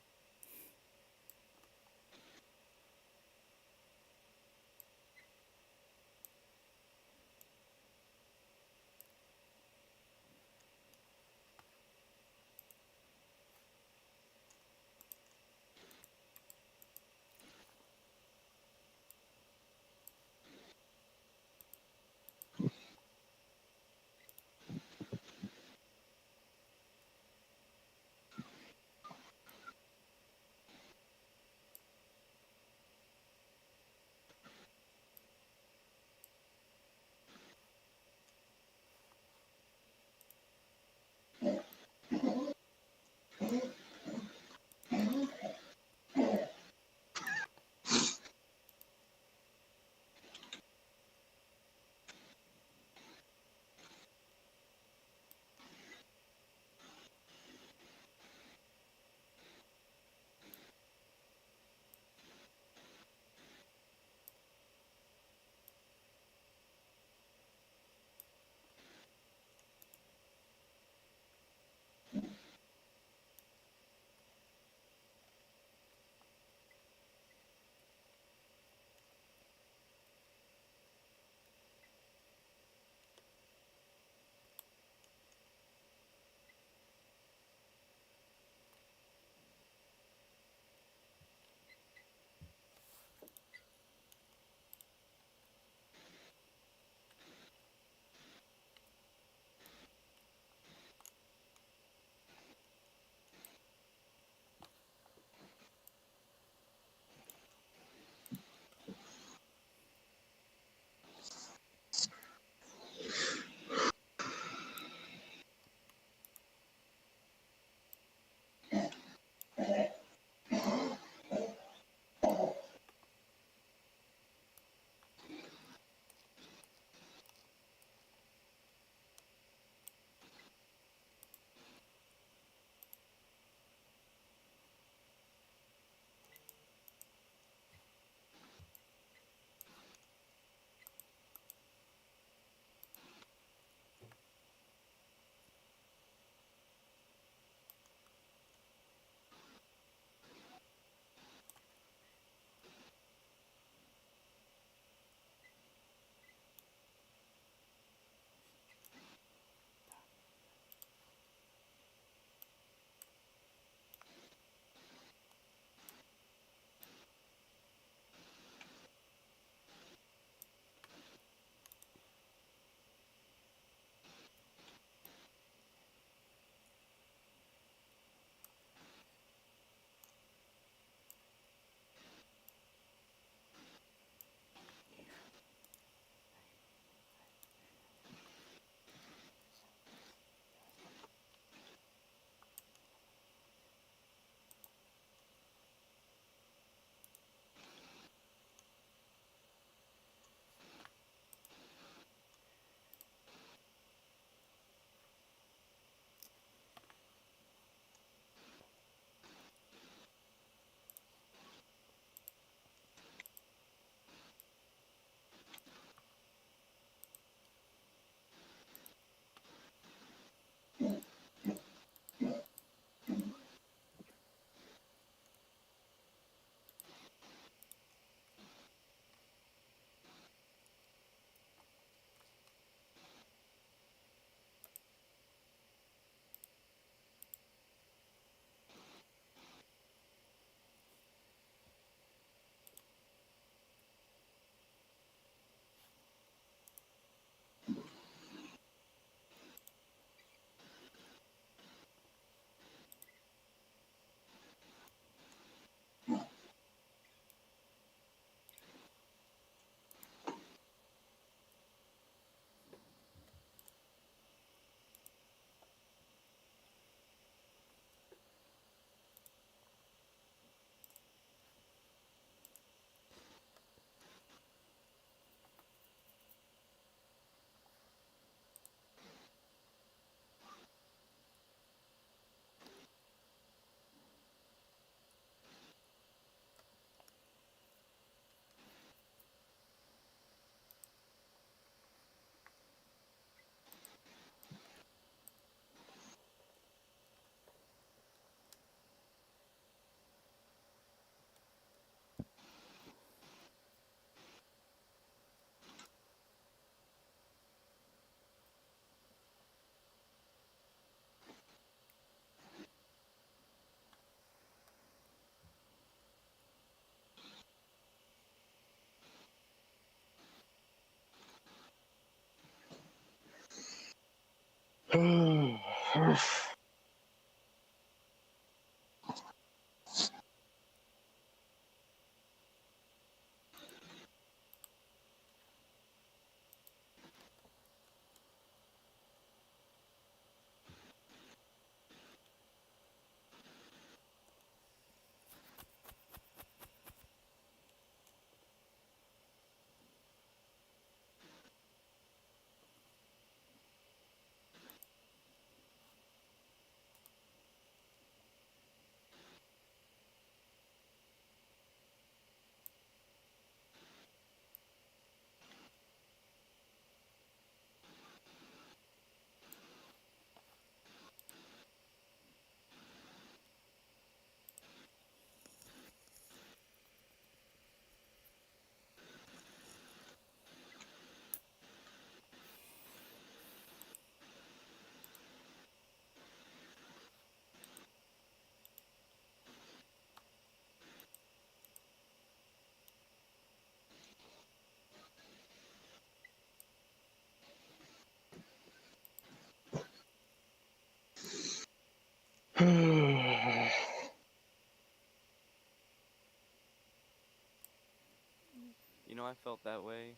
You know, I felt that way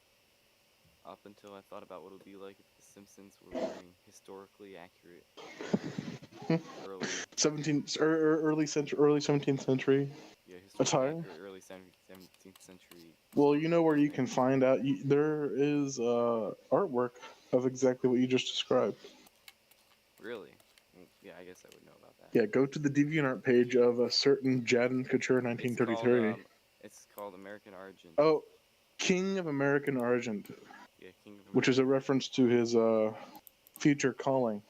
up until I thought about what it would be like if The Simpsons were wearing historically accurate early, 17th early 17th century yeah, historically attire. accurate early 17th century. Well, you know where you clothing. can find out. There is artwork of exactly what you just described. Really? Well, yeah, I guess I would know about that. Yeah, go to the DeviantArt page of a certain Jadon Couture It's 1933. called American Argent. Oh, King of American Argent, Yeah, King of American. which is a reference to his future calling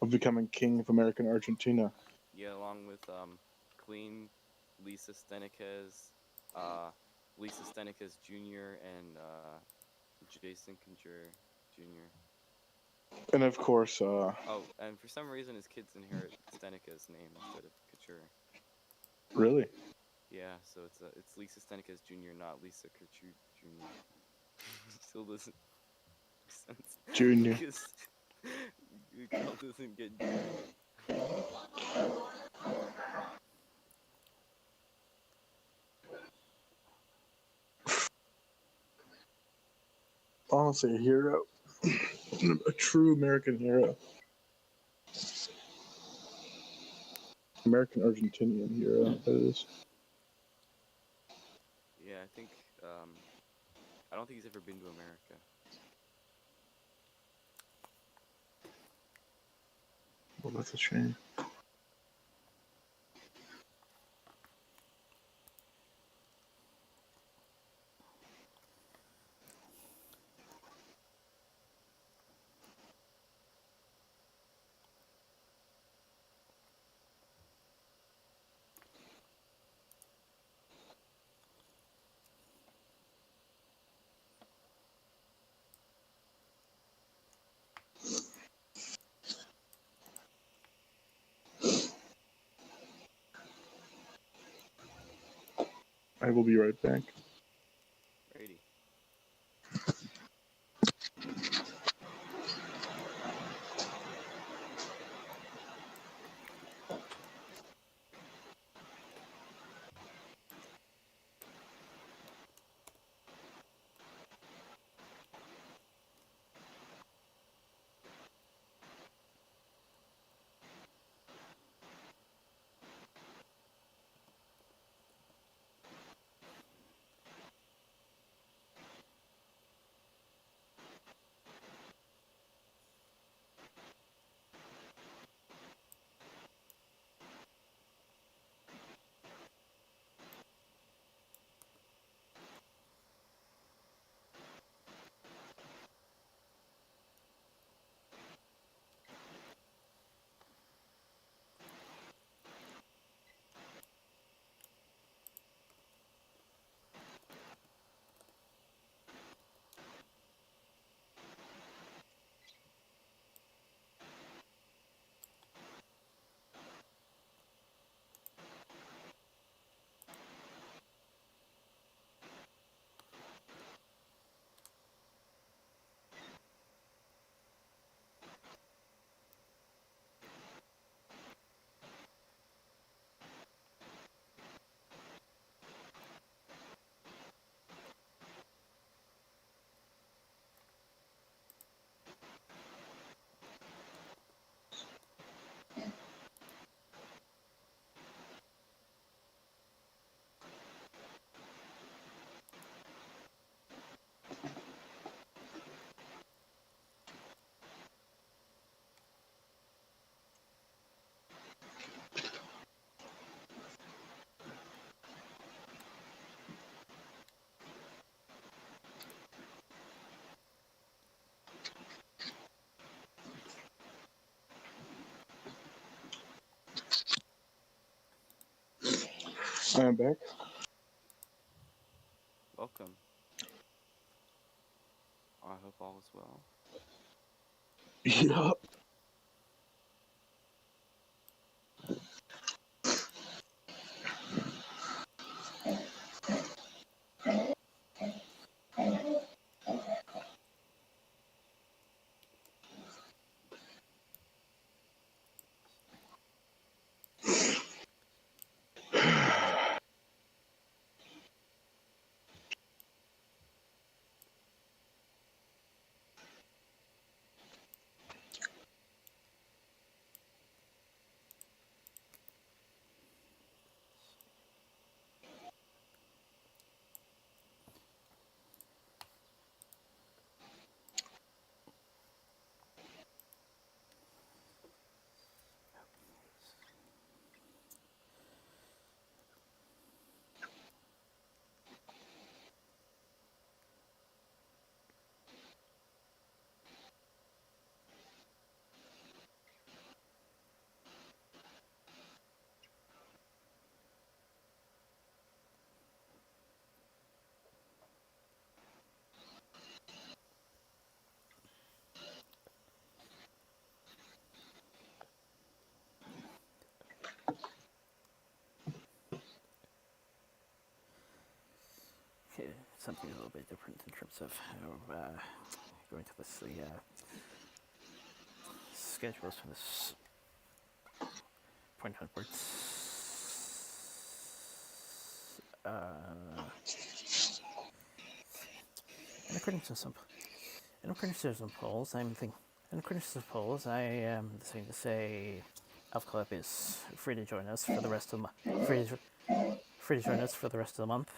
of becoming King of American Argentina. Yeah, along with Queen Lisa Steniquez, Lisa Steniquez Jr. and Jason Couture Jr. And of course, Oh, and for some reason his kids inherit Stenica's name instead of Couture. really? Yeah, so it's Lisa Stenica's Jr., not Lisa Couture Jr. Still doesn't make sense. Junior. Because the girl doesn't get Junior. Honestly, a hero. A true American hero. American Argentinian hero, that is. Yeah, I think I don't think he's ever been to America. Well, that's a shame. I will be right back. Brady. I am back. Welcome. I hope all is well. Yup. Okay, something a little bit different in terms of how going to list the schedules for this point onwards. In accordance to some polls, in accordance to polls, I am deciding to say Elf Club is free to join us for the rest of the month. Free to join us for the rest of the month.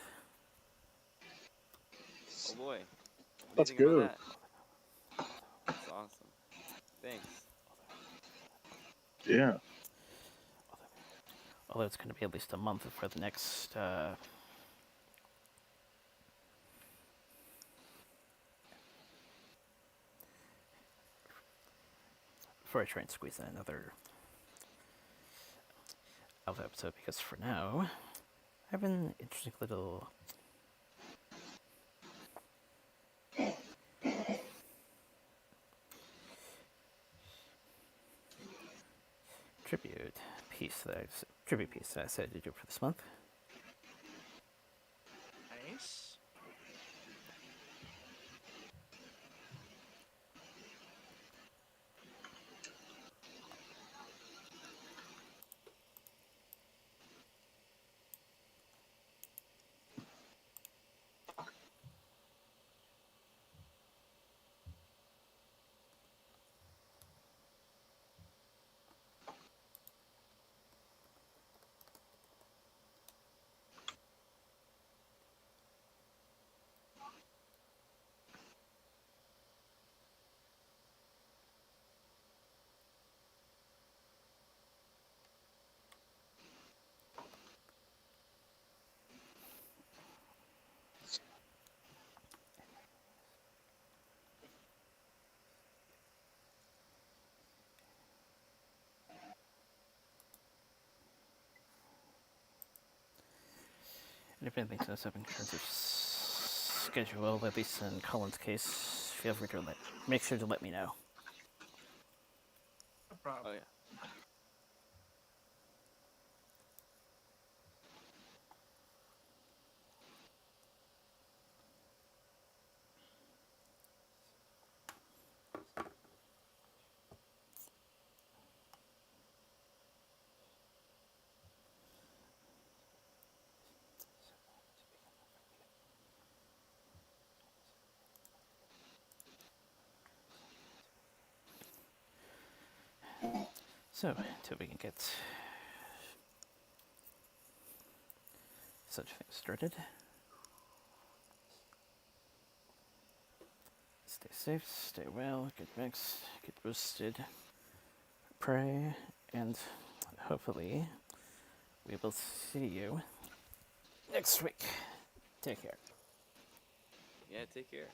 Oh boy. What do you That's think about good. that? That's awesome. Thanks. Yeah. Although it's going to be at least a month for the next. Before I try and squeeze in another Elf episode, because for now, I have an interesting little tribute piece that I decided to do for this month. Nice. And if anything comes up in terms of schedule, at least in Colin's case, feel free to make sure to let me know. No problem. Oh yeah. So, until we can get such things started, stay safe, stay well, get mixed, get boosted, pray, and hopefully we will see you next week. Take care. Yeah, take care.